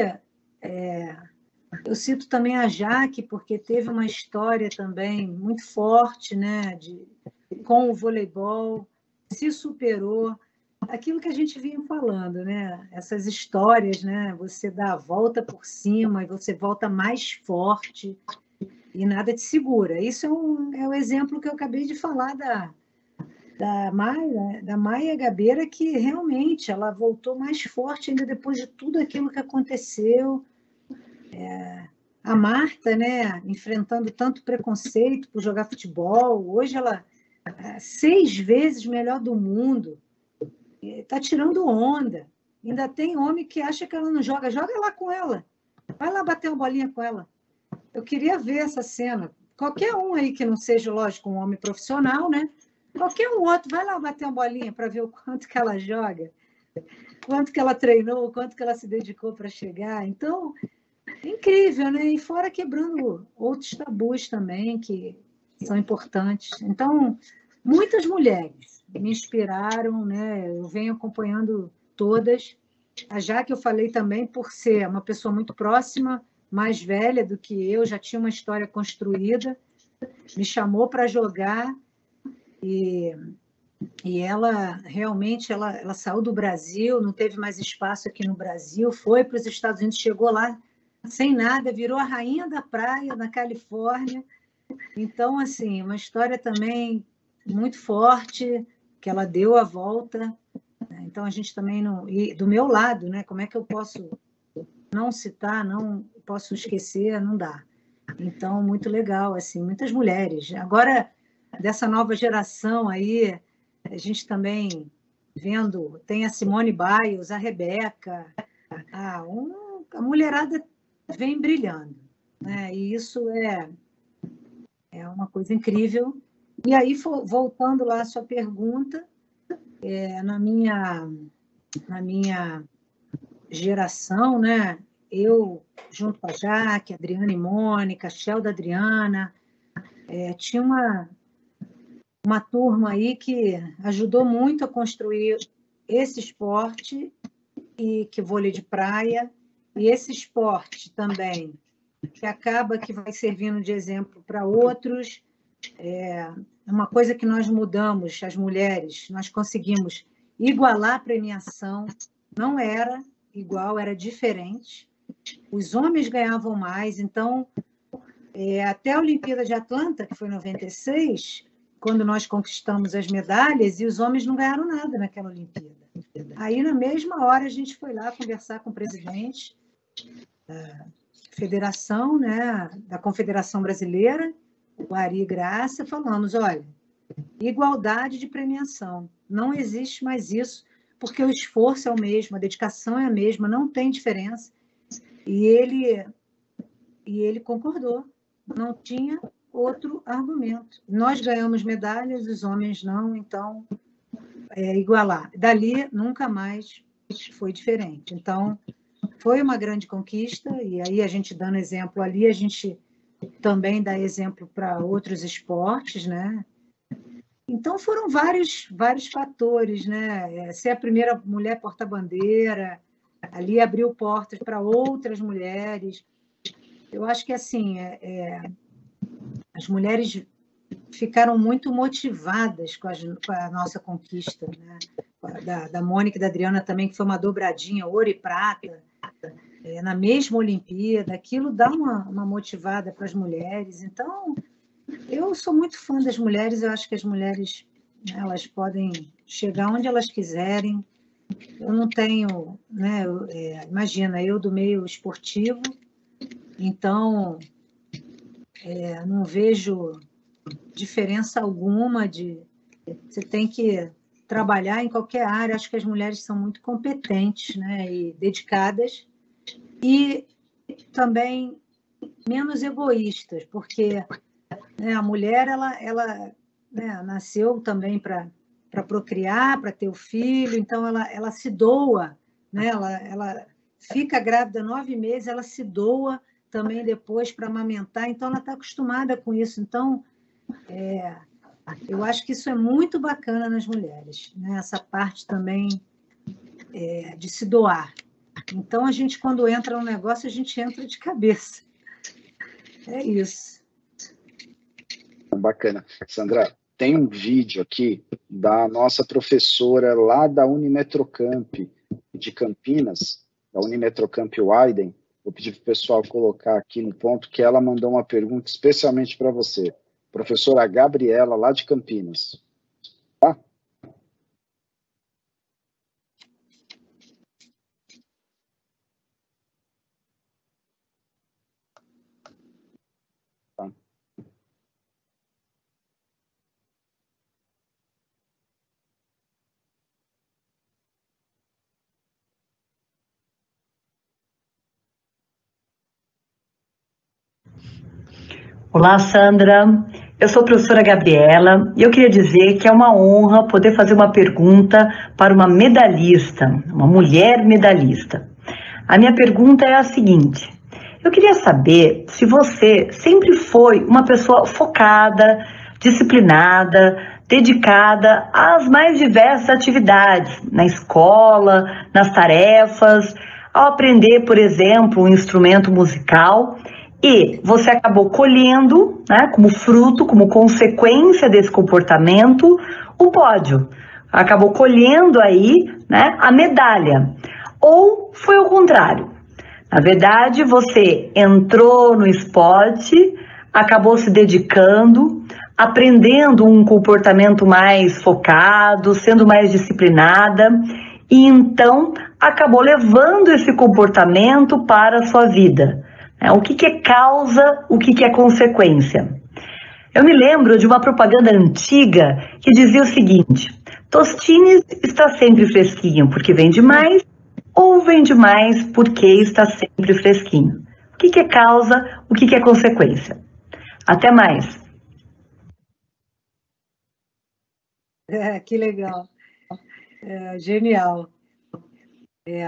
eu cito também a Jaque, porque teve uma história também muito forte, né, com o voleibol, se superou. Aquilo que a gente vinha falando, né? Essas histórias, né? Você dá a volta por cima e você volta mais forte e nada te segura. Isso é o exemplo que eu acabei de falar da Maia Gabeira, que realmente ela voltou mais forte ainda depois de tudo aquilo que aconteceu. A Marta, né, enfrentando tanto preconceito por jogar futebol, hoje ela é 6 vezes melhor do mundo, está tirando onda. Ainda tem homem que acha que ela não joga, joga lá com ela, vai lá bater uma bolinha com ela. Eu queria ver essa cena. Qualquer um aí que não seja, lógico, um homem profissional, né? Qualquer um outro, vai lá bater uma bolinha para ver o quanto que ela joga, quanto que ela treinou, quanto que ela se dedicou para chegar. Então, incrível, né? E fora quebrando outros tabus também que são importantes. Então, muitas mulheres me inspiraram, né? Eu venho acompanhando todas. A Jaque eu falei também por ser uma pessoa muito próxima, mais velha do que eu, já tinha uma história construída, me chamou para jogar e ela realmente ela saiu do Brasil, não teve mais espaço aqui no Brasil, foi para os Estados Unidos, chegou lá sem nada, virou a rainha da praia na Califórnia. Então, assim, uma história também muito forte, que ela deu a volta. Então, a gente também não... E do meu lado, né? Como é que eu posso não citar, não posso esquecer? Não dá. Então, muito legal, assim, muitas mulheres. Agora, dessa nova geração aí, a gente também vendo, tem a Simone Biles, a Rebeca, a mulherada vem brilhando, né? E isso é uma coisa incrível. E aí, voltando lá à sua pergunta, na minha geração, né? Eu, junto com a Jaque, Adriana e Mônica, Shelda Adriana, tinha uma turma aí que ajudou muito a construir esse esporte, e que vôlei de praia, e esse esporte também, que acaba que vai servindo de exemplo para outros. Uma coisa que nós mudamos, as mulheres, nós conseguimos igualar a premiação, não era igual, era diferente. Os homens ganhavam mais, então, até a Olimpíada de Atlanta, que foi em 96, quando nós conquistamos as medalhas, e os homens não ganharam nada naquela Olimpíada. Aí, na mesma hora, a gente foi lá conversar com o presidente, federação, né, da Confederação Brasileira, o Ari Graça, falamos, olha, igualdade de premiação, não existe mais isso, porque o esforço é o mesmo, a dedicação é a mesma, não tem diferença. E ele concordou, não tinha outro argumento. Nós ganhamos medalhas, os homens não, então, igualar. Dali, nunca mais foi diferente. Então, foi uma grande conquista, e aí a gente dando exemplo ali, a gente também dá exemplo para outros esportes, né? Então, foram vários fatores, né? Ser a primeira mulher porta-bandeira, ali abriu portas para outras mulheres. Eu acho que, assim, as mulheres ficaram muito motivadas com a nossa conquista, né? Da Mônica e da Adriana também, que foi uma dobradinha, ouro e prata, na mesma Olimpíada. Aquilo dá uma motivada para as mulheres. Então, eu sou muito fã das mulheres, eu acho que as mulheres, né, elas podem chegar onde elas quiserem. Eu não tenho, né, imagina, eu do meio esportivo, então não vejo diferença alguma você tem que trabalhar em qualquer área. Acho que as mulheres são muito competentes, né, e dedicadas, e também menos egoístas, porque, né, a mulher ela né, nasceu também para procriar, para ter o filho, então ela se doa, né? Ela fica grávida 9 meses, ela se doa também depois para amamentar, então ela está acostumada com isso. Então, eu acho que isso é muito bacana nas mulheres, né? Essa parte também de se doar. Então, a gente, quando entra no negócio, a gente entra de cabeça. É isso. Bacana. Sandra, tem um vídeo aqui da nossa professora lá da Unimetrocamp de Campinas, da Unimetrocamp Weiden. Vou pedir para o pessoal colocar aqui no ponto que ela mandou uma pergunta especialmente para você. Professora Gabriela, lá de Campinas. Tá? Tá. Olá, Sandra. Eu sou a professora Gabriela e eu queria dizer que é uma honra poder fazer uma pergunta para uma medalhista, uma mulher medalhista. A minha pergunta é a seguinte: eu queria saber se você sempre foi uma pessoa focada, disciplinada, dedicada às mais diversas atividades, na escola, nas tarefas, ao aprender, por exemplo, um instrumento musical. E você acabou colhendo, né, como fruto, como consequência desse comportamento, o pódio. Acabou colhendo aí, né, a medalha. Ou foi o contrário. Na verdade, você entrou no esporte, acabou se dedicando, aprendendo um comportamento mais focado, sendo mais disciplinada, e então acabou levando esse comportamento para a sua vida. O que é causa, o que é consequência? Eu me lembro de uma propaganda antiga que dizia o seguinte: Tostines está sempre fresquinho porque vende mais, ou vende mais porque está sempre fresquinho. O que é causa, o que é consequência? Até mais. Que legal. Genial.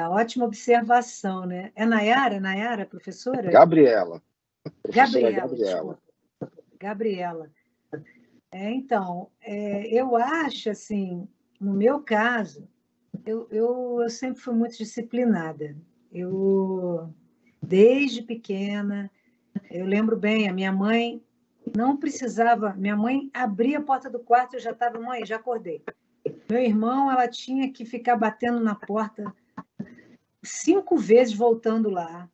Ótima observação, né? É Nayara, professora? Gabriela. Professora Gabriela. Gabriela. Então, eu acho, assim, no meu caso, eu sempre fui muito disciplinada. Desde pequena, eu lembro bem, a minha mãe não precisava, minha mãe abria a porta do quarto, eu já estava, mãe, já acordei. Meu irmão, ela tinha que ficar batendo na porta 5 vezes voltando lá.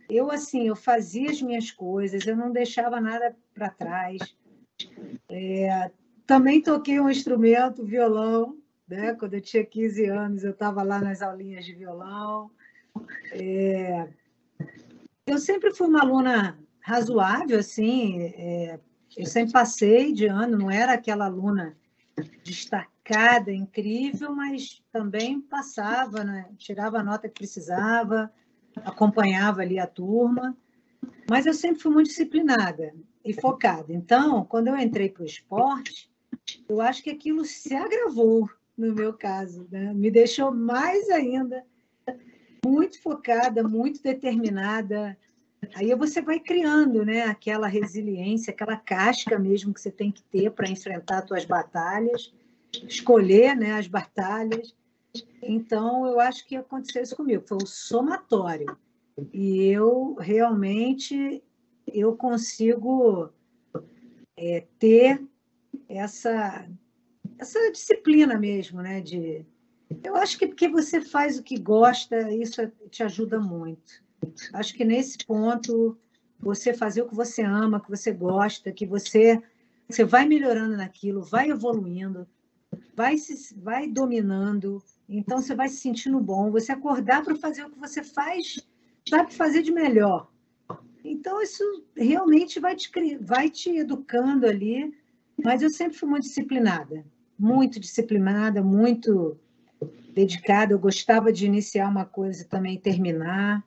Eu fazia as minhas coisas, eu não deixava nada para trás. Também toquei um instrumento, violão, né? Quando eu tinha 15 anos, eu estava lá nas aulinhas de violão. Eu sempre fui uma aluna razoável, assim, eu sempre passei de ano, não era aquela aluna destacada, incrível, mas também passava, né? Tirava a nota que precisava, acompanhava ali a turma, mas eu sempre fui muito disciplinada e focada. Então, quando eu entrei para o esporte, eu acho que aquilo se agravou no meu caso, né? Me deixou mais ainda muito focada, muito determinada. Aí você vai criando, né, aquela resiliência, aquela casca mesmo que você tem que ter para enfrentar as suas batalhas, escolher, né, as batalhas. Então, eu acho que aconteceu isso comigo, foi o somatório. E eu realmente eu consigo ter essa disciplina mesmo, né? Eu acho que porque você faz o que gosta, isso te ajuda muito. Acho que nesse ponto, você fazer o que você ama, que você gosta, que você vai melhorando naquilo, vai evoluindo, vai dominando, então você vai se sentindo bom, você acordar para fazer o que você faz, sabe fazer de melhor. Então, isso realmente vai te educando ali, mas eu sempre fui muito disciplinada, muito dedicada. Eu gostava de iniciar uma coisa e também terminar,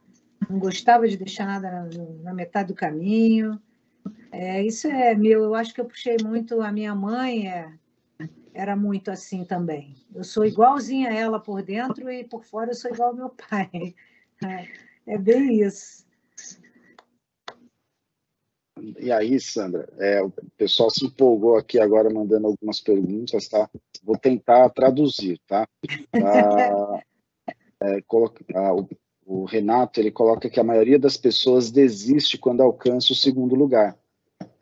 não gostava de deixar nada na metade do caminho. Isso é meu, eu acho que eu puxei muito, a minha mãe era muito assim também. Eu sou igualzinha a ela por dentro e por fora eu sou igual ao meu pai. É bem isso. E aí, Sandra, o pessoal se empolgou aqui agora mandando algumas perguntas, tá? Vou tentar traduzir, tá? O Renato, ele coloca que a maioria das pessoas desiste quando alcança o segundo lugar,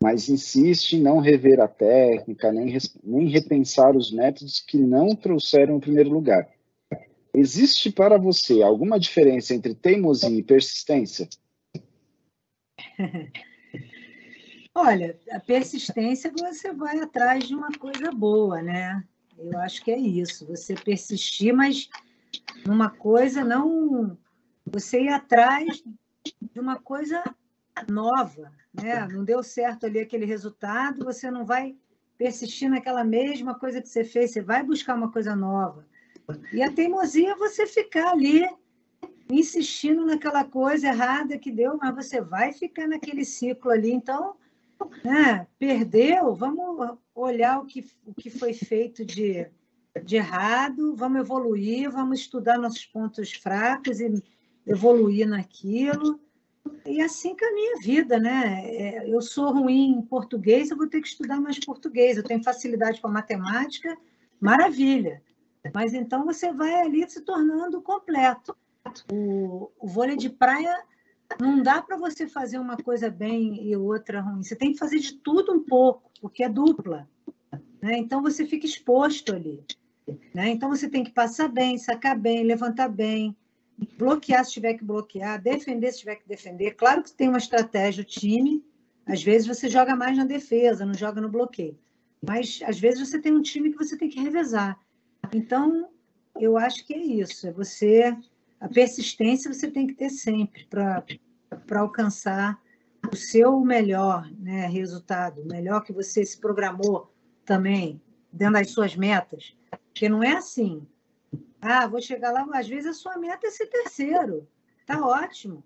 mas insiste em não rever a técnica, nem repensar os métodos que não trouxeram o primeiro lugar. Existe para você alguma diferença entre teimosia e persistência? Olha, a persistência, você vai atrás de uma coisa boa, né? Eu acho que é isso, você persistir, mas numa coisa não... Você ir atrás de uma coisa nova, né? Não deu certo ali aquele resultado, você não vai persistir naquela mesma coisa que você fez, você vai buscar uma coisa nova. E a teimosia é você ficar ali insistindo naquela coisa errada que deu, mas você vai ficar naquele ciclo ali. Então, perdeu, vamos olhar o que foi feito de errado, vamos evoluir, vamos estudar nossos pontos fracos e evoluir naquilo. E assim que a minha vida, né? Eu sou ruim em português, eu vou ter que estudar mais português. Eu tenho facilidade com matemática, maravilha. Mas então você vai ali se tornando completo. O vôlei de praia não dá para você fazer uma coisa bem e outra ruim. Você tem que fazer de tudo um pouco, porque é dupla, né? Então você fica exposto ali, né? Então você tem que passar bem, sacar bem, levantar bem, bloquear se tiver que bloquear, defender se tiver que defender. Claro que tem uma estratégia, o time, às vezes você joga mais na defesa, não joga no bloqueio. Mas às vezes você tem um time que você tem que revezar. Então, eu acho que é isso, a persistência você tem que ter sempre para alcançar o seu melhor, né, resultado, o melhor que você se programou também, dentro das suas metas. Porque não é assim, vou chegar lá, às vezes a sua meta é ser terceiro, tá ótimo,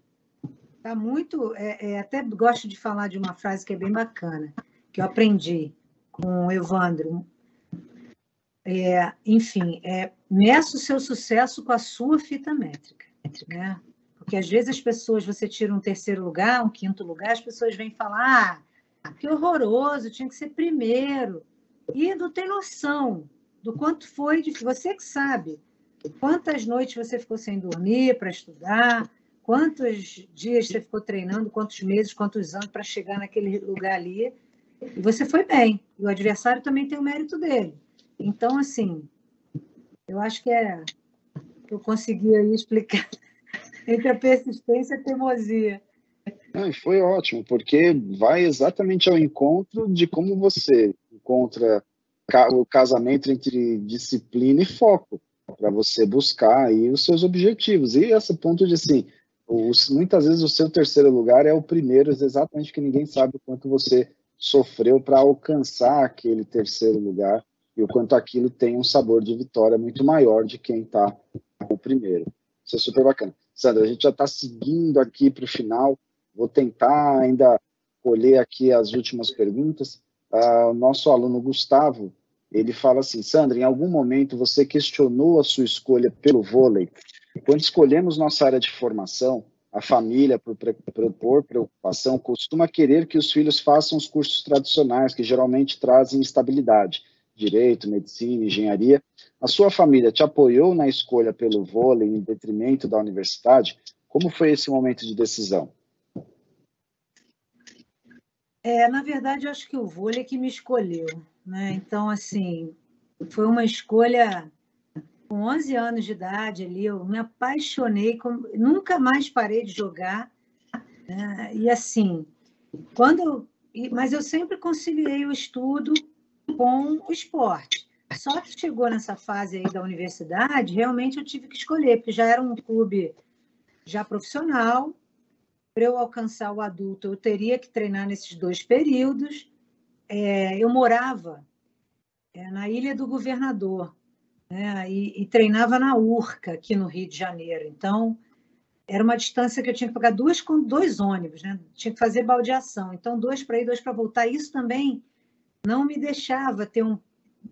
tá muito, até gosto de falar de uma frase que é bem bacana, que eu aprendi com o Evandro, enfim, meça o seu sucesso com a sua fita métrica, né? Porque às vezes as pessoas, você tira um terceiro lugar, um quinto lugar, as pessoas vêm falar, que horroroso, tinha que ser primeiro, e não tem noção do quanto foi difícil, você que sabe, quantas noites você ficou sem dormir para estudar, quantos dias você ficou treinando, quantos meses, quantos anos para chegar naquele lugar ali, e você foi bem, e o adversário também tem o mérito dele. Então, assim, eu acho que eu consegui aí explicar entre a persistência e a teimosia. Foi ótimo, porque vai exatamente ao encontro de como você encontra o casamento entre disciplina e foco, para você buscar aí os seus objetivos. E esse ponto de, assim, muitas vezes o seu terceiro lugar é o primeiro, exatamente porque ninguém sabe o quanto você sofreu para alcançar aquele terceiro lugar e o quanto aquilo tem um sabor de vitória muito maior de quem está no primeiro. Isso é super bacana. Sandra, a gente já está seguindo aqui para o final, vou tentar ainda colher aqui as últimas perguntas. O nosso aluno Gustavo, ele fala assim: Sandra, em algum momento você questionou a sua escolha pelo vôlei? Quando escolhemos nossa área de formação, a família, por preocupação, costuma querer que os filhos façam os cursos tradicionais, que geralmente trazem estabilidade, direito, medicina, engenharia. A sua família te apoiou na escolha pelo vôlei em detrimento da universidade? Como foi esse momento de decisão? Na verdade, eu acho que o vôlei que me escolheu, né? Então, assim, foi uma escolha com 11 anos de idade ali, eu me apaixonei, nunca mais parei de jogar, né? E assim, mas eu sempre conciliei o estudo com o esporte. Só que chegou nessa fase aí da universidade, realmente eu tive que escolher, porque já era um clube já profissional. Para eu alcançar o adulto, eu teria que treinar nesses 2 períodos. Eu morava na Ilha do Governador, né? E treinava na Urca, aqui no Rio de Janeiro. Então, era uma distância que eu tinha que pegar 2 ônibus, né? Tinha que fazer baldeação. Então, 2 para ir, 2 para voltar. Isso também não me deixava ter um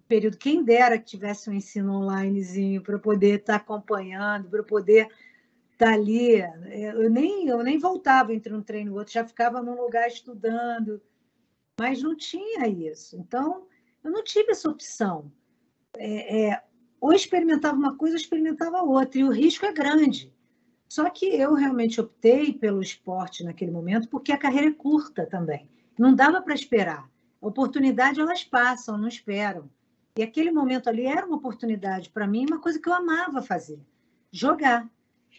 período. Quem dera que tivesse um ensino onlinezinho para eu poder estar acompanhando, para eu poder estar ali. Eu nem voltava entre um treino e outro, já ficava num lugar estudando, mas não tinha isso. Então, eu não tive essa opção. Ou experimentava uma coisa, ou experimentava outra, e o risco é grande. Só que eu realmente optei pelo esporte naquele momento, porque a carreira é curta também. Não dava para esperar. A oportunidade, elas passam, não esperam. E aquele momento ali era uma oportunidade para mim, uma coisa que eu amava fazer, jogar.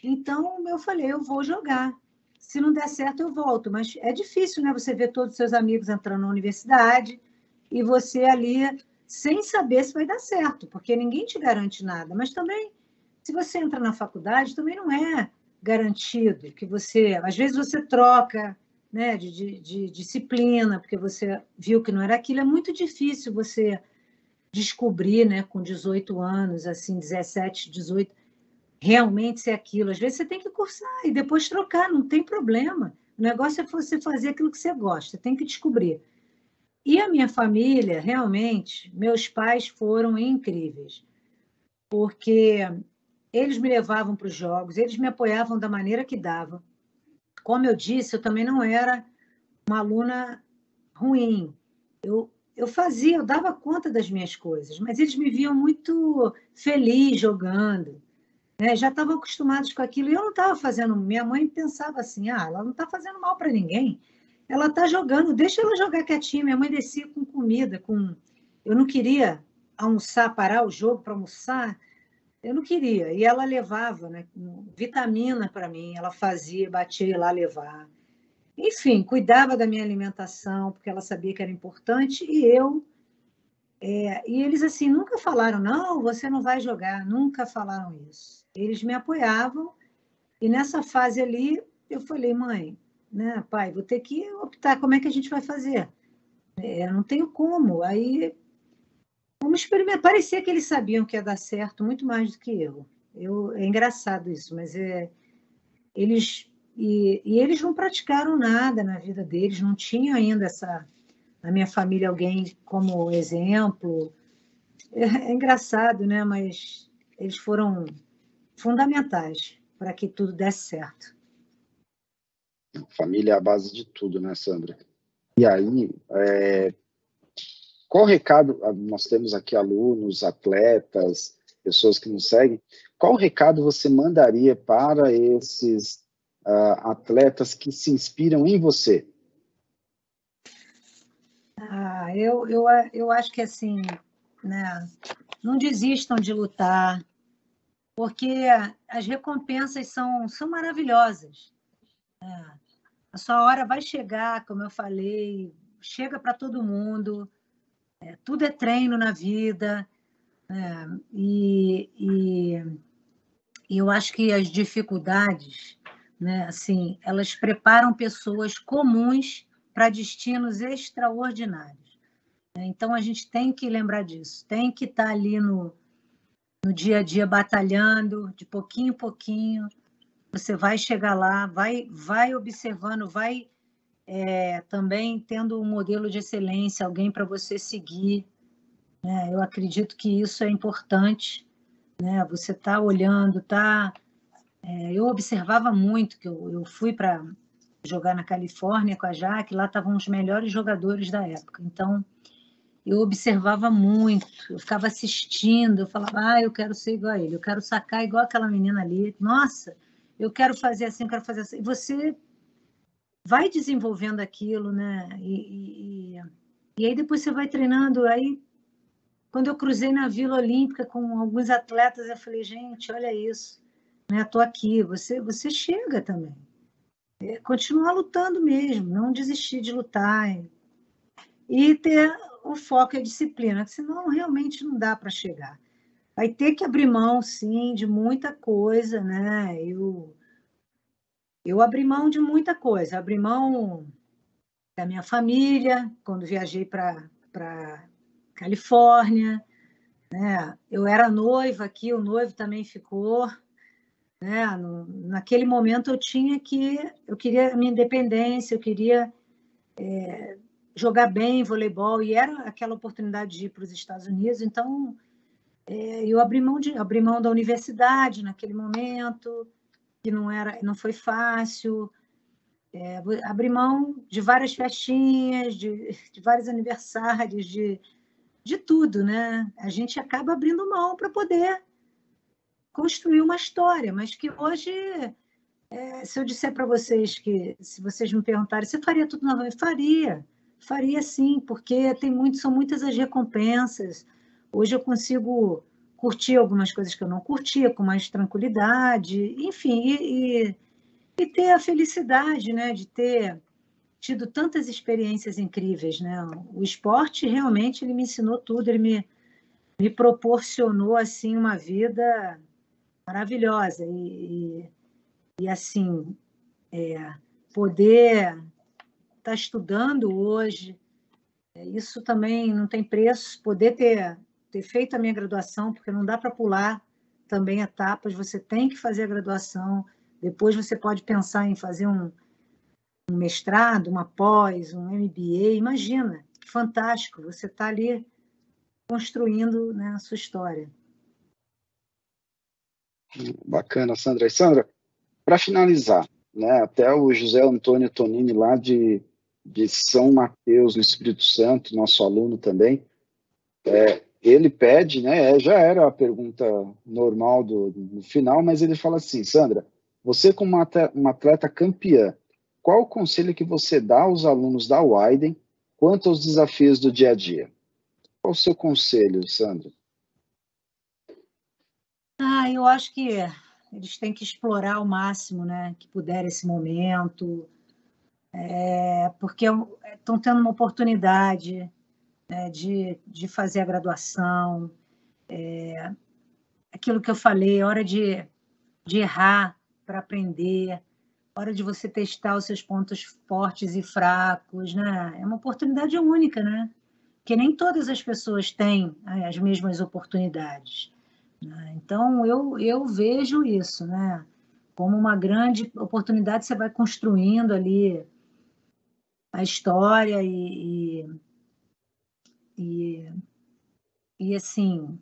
Então, eu falei, eu vou jogar. Se não der certo, eu volto. Mas é difícil, né? Você ver todos os seus amigos entrando na universidade e você ali sem saber se vai dar certo, porque ninguém te garante nada. Mas também, se você entra na faculdade, também não é garantido que você... Às vezes você troca, né, de disciplina, porque você viu que não era aquilo. É muito difícil você descobrir, né, com 18 anos, assim, 17, 18, realmente ser aquilo. Às vezes você tem que cursar e depois trocar, não tem problema. O negócio é você fazer aquilo que você gosta, tem que descobrir. E a minha família, realmente, meus pais foram incríveis, porque eles me levavam para os jogos, eles me apoiavam da maneira que dava. Como eu disse, eu também não era uma aluna ruim. Eu fazia, eu dava conta das minhas coisas, mas eles me viam muito feliz jogando, né? Já estavam acostumados com aquilo e eu não estava fazendo. Minha mãe pensava assim: ela não está fazendo mal para ninguém, ela está jogando, deixa ela jogar quietinha. Minha mãe descia com comida, eu não queria almoçar, parar o jogo para almoçar, eu não queria. E ela levava, né, vitamina para mim, ela fazia, batia lá levar. Enfim, cuidava da minha alimentação, porque ela sabia que era importante, e eles assim nunca falaram, não, você não vai jogar, nunca falaram isso. Eles me apoiavam, e nessa fase ali, eu falei, mãe, né, pai, vou ter que optar, como é que a gente vai fazer? Eu não tenho como. Aí, vamos experimentar. Parecia que eles sabiam que ia dar certo muito mais do que eu. É engraçado isso, mas eles... E eles não praticaram nada na vida deles, não tinha ainda na minha família alguém como exemplo. É engraçado, né? Mas eles foram fundamentais para que tudo desse certo. Família é a base de tudo, né, Sandra? E aí, qual recado, nós temos aqui alunos, atletas, pessoas que nos seguem, qual recado você mandaria para esses atletas que se inspiram em você? Eu acho que assim, né, não desistam de lutar, porque as recompensas são maravilhosas. A sua hora vai chegar, como eu falei, chega para todo mundo, tudo é treino na vida, e eu acho que as dificuldades né? Assim, elas preparam pessoas comuns para destinos extraordinários. Então, a gente tem que lembrar disso, tem que estar ali no dia a dia batalhando, de pouquinho em pouquinho, você vai chegar lá, vai observando, vai também tendo um modelo de excelência, alguém para você seguir, né? Eu acredito que isso é importante, né? Você está olhando, eu observava muito, que eu fui para jogar na Califórnia com a Jaque, lá estavam os melhores jogadores da época, então eu observava muito, eu ficava assistindo, eu falava, eu quero ser igual a ele, eu quero sacar igual aquela menina ali, nossa, eu quero fazer assim, eu quero fazer assim. E você vai desenvolvendo aquilo, né? E aí depois você vai treinando. Aí, quando eu cruzei na Vila Olímpica com alguns atletas, eu falei, gente, olha isso, né? Estou aqui, você chega também. Continuar lutando mesmo, não desistir de lutar. E ter o foco e a disciplina, senão realmente não dá para chegar. Vai ter que abrir mão, sim, de muita coisa, né? Eu abri mão de muita coisa, abri mão da minha família, quando viajei para Califórnia, né? Eu era noiva aqui, o noivo também ficou, né? Naquele momento eu queria a minha independência, eu queria jogar bem voleibol, e era aquela oportunidade de ir para os Estados Unidos, então eu abri mão da universidade naquele momento, que não foi fácil, abri mão de várias festinhas, de vários aniversários, de tudo, né? A gente acaba abrindo mão para poder construir uma história, mas que hoje, se eu disser para vocês que, se vocês me perguntarem, você faria tudo novamente? Faria sim, porque são muitas as recompensas. Hoje eu consigo curtir algumas coisas que eu não curtia com mais tranquilidade, enfim, e ter a felicidade, né, de ter tido tantas experiências incríveis, né? O esporte realmente ele me ensinou tudo, ele me proporcionou assim uma vida maravilhosa e assim poder estar estudando hoje, isso também não tem preço. Poder ter feito a minha graduação, porque não dá para pular também etapas, você tem que fazer a graduação, depois você pode pensar em fazer um mestrado, uma pós, um MBA, imagina, fantástico, você está ali construindo, né, a sua história. Bacana, Sandra. E Sandra, para finalizar, né, até o José Antônio Tonini, lá de São Mateus, no Espírito Santo, nosso aluno também, ele pede, né, já era a pergunta normal do final, mas ele fala assim, Sandra, você como uma atleta campeã, qual o conselho que você dá aos alunos da Widen quanto aos desafios do dia a dia? Qual o seu conselho, Sandra? Eu acho que eles têm que explorar ao máximo, né, que puder esse momento, porque estão tendo uma oportunidade, né, de fazer a graduação, aquilo que eu falei, hora de errar para aprender, hora de você testar os seus pontos fortes e fracos, né? É uma oportunidade única, né? Porque nem todas as pessoas têm as mesmas oportunidades, né? Então, eu vejo isso, né? Como uma grande oportunidade, você vai construindo ali a história e assim,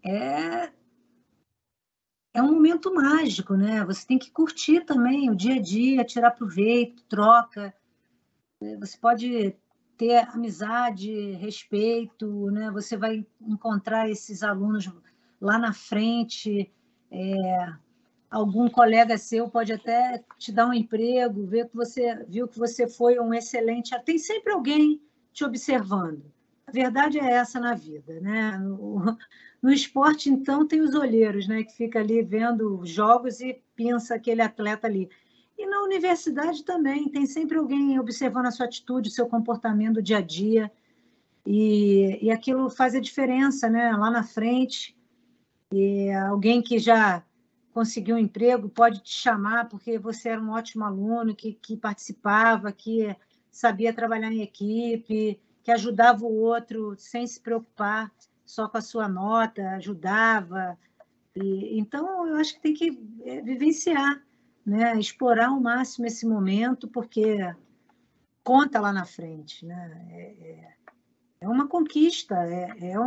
é um momento mágico, né? Você tem que curtir também o dia a dia, tirar proveito, troca. Você pode ter amizade, respeito, né? Você vai encontrar esses alunos lá na frente. Algum colega seu pode até te dar um emprego, viu que você foi um excelente. Tem sempre alguém te observando. A verdade é essa na vida, né? No esporte, então, tem os olheiros, né? Que fica ali vendo os jogos e pensa aquele atleta ali. E na universidade também, tem sempre alguém observando a sua atitude, o seu comportamento do dia a dia, e aquilo faz a diferença, né? Lá na frente, e alguém que já conseguir um emprego, pode te chamar porque você era um ótimo aluno, que participava, que sabia trabalhar em equipe, que ajudava o outro sem se preocupar só com a sua nota, ajudava. Então, eu acho que tem que vivenciar, né? Explorar ao máximo esse momento, porque conta lá na frente, né? É uma conquista, é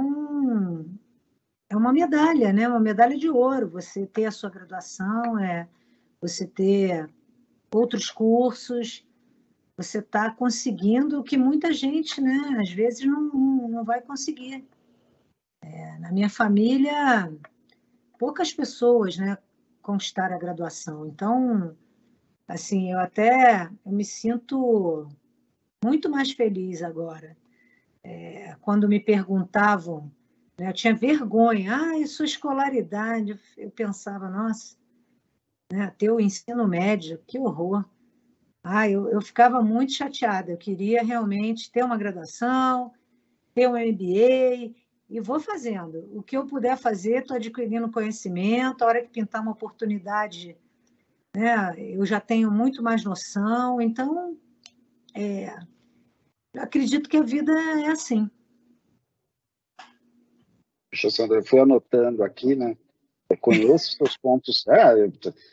uma medalha, né? Uma medalha de ouro, você ter a sua graduação, você ter outros cursos, você está conseguindo o que muita gente, né? Às vezes não vai conseguir. Na minha família, poucas pessoas, né, conquistaram a graduação. Então, assim, eu me sinto muito mais feliz agora. Quando me perguntavam, né, eu tinha vergonha, e sua escolaridade? Eu pensava, nossa, né, ter o ensino médio, que horror. Eu ficava muito chateada, eu queria realmente ter uma graduação, ter um MBA, e vou fazendo. O que eu puder fazer, estou adquirindo conhecimento, a hora que pintar uma oportunidade, né, eu já tenho muito mais noção, então, eu acredito que a vida é assim. Puxa, Sandra, eu fui anotando aqui, né? Eu conheço os seus pontos.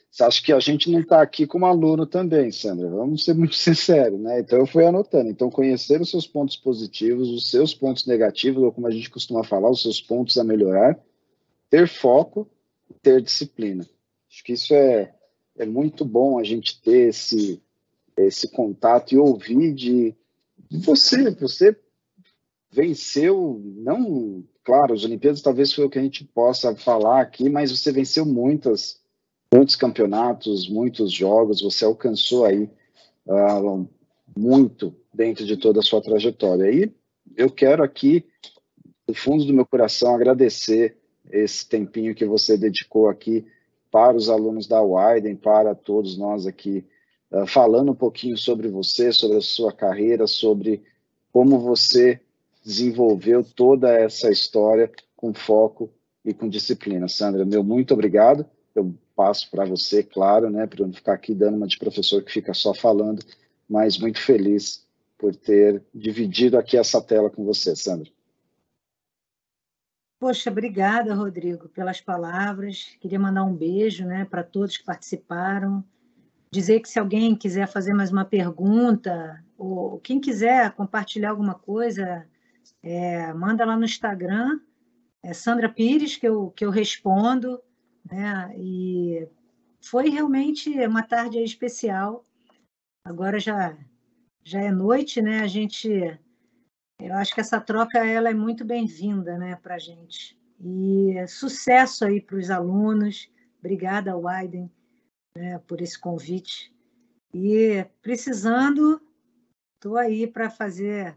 Você acha que a gente não está aqui como aluno também, Sandra? Vamos ser muito sinceros, né? Então eu fui anotando. Então, conhecer os seus pontos positivos, os seus pontos negativos, ou como a gente costuma falar, os seus pontos a melhorar, ter foco, ter disciplina. Acho que isso é muito bom a gente ter esse contato e ouvir de você. Você venceu, não, claro, as Olimpíadas talvez foi o que a gente possa falar aqui, mas você venceu muitos campeonatos, muitos jogos, você alcançou aí muito dentro de toda a sua trajetória. E eu quero aqui, do fundo do meu coração, agradecer esse tempinho que você dedicou aqui para os alunos da Widen, para todos nós aqui, falando um pouquinho sobre você, sobre a sua carreira, sobre como você desenvolveu toda essa história com foco e com disciplina. Sandra, meu muito obrigado. Eu passo para você, claro, né, para eu não ficar aqui dando uma de professor que fica só falando, mas muito feliz por ter dividido aqui essa tela com você, Sandra. Poxa, obrigada, Rodrigo, pelas palavras. Queria mandar um beijo, né, para todos que participaram. Dizer que se alguém quiser fazer mais uma pergunta, ou quem quiser compartilhar alguma coisa, manda lá no Instagram, Sandra Pires, que eu respondo, né? E foi realmente uma tarde especial. Agora já é noite, né? Eu acho que essa troca ela é muito bem-vinda, né, para a gente. E sucesso aí para os alunos. Obrigada, Widen, né, por esse convite. E precisando, estou aí para fazer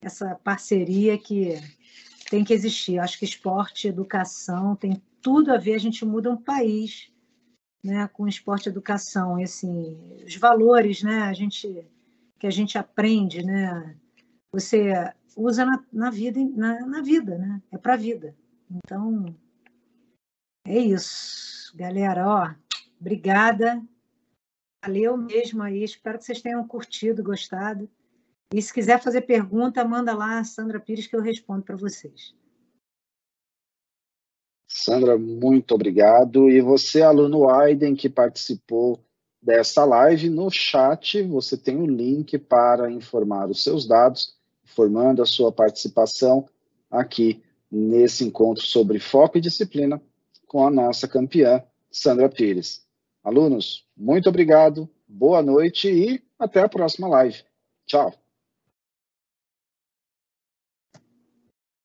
essa parceria que tem que existir. Acho que esporte e educação tem tudo a ver, a gente muda um país, né, com esporte e educação. E, assim, os valores, né, que a gente aprende, né, você usa na vida, né, é para a vida. Então, é isso. Galera, ó, obrigada. Valeu mesmo aí, espero que vocês tenham curtido, gostado. E se quiser fazer pergunta, manda lá, Sandra Pires, que eu respondo para vocês. Sandra, muito obrigado. E você, aluno Widen, que participou dessa live, no chat você tem um link para informar os seus dados, informando a sua participação aqui nesse encontro sobre foco e disciplina com a nossa campeã, Sandra Pires. Alunos, muito obrigado, boa noite e até a próxima live. Tchau.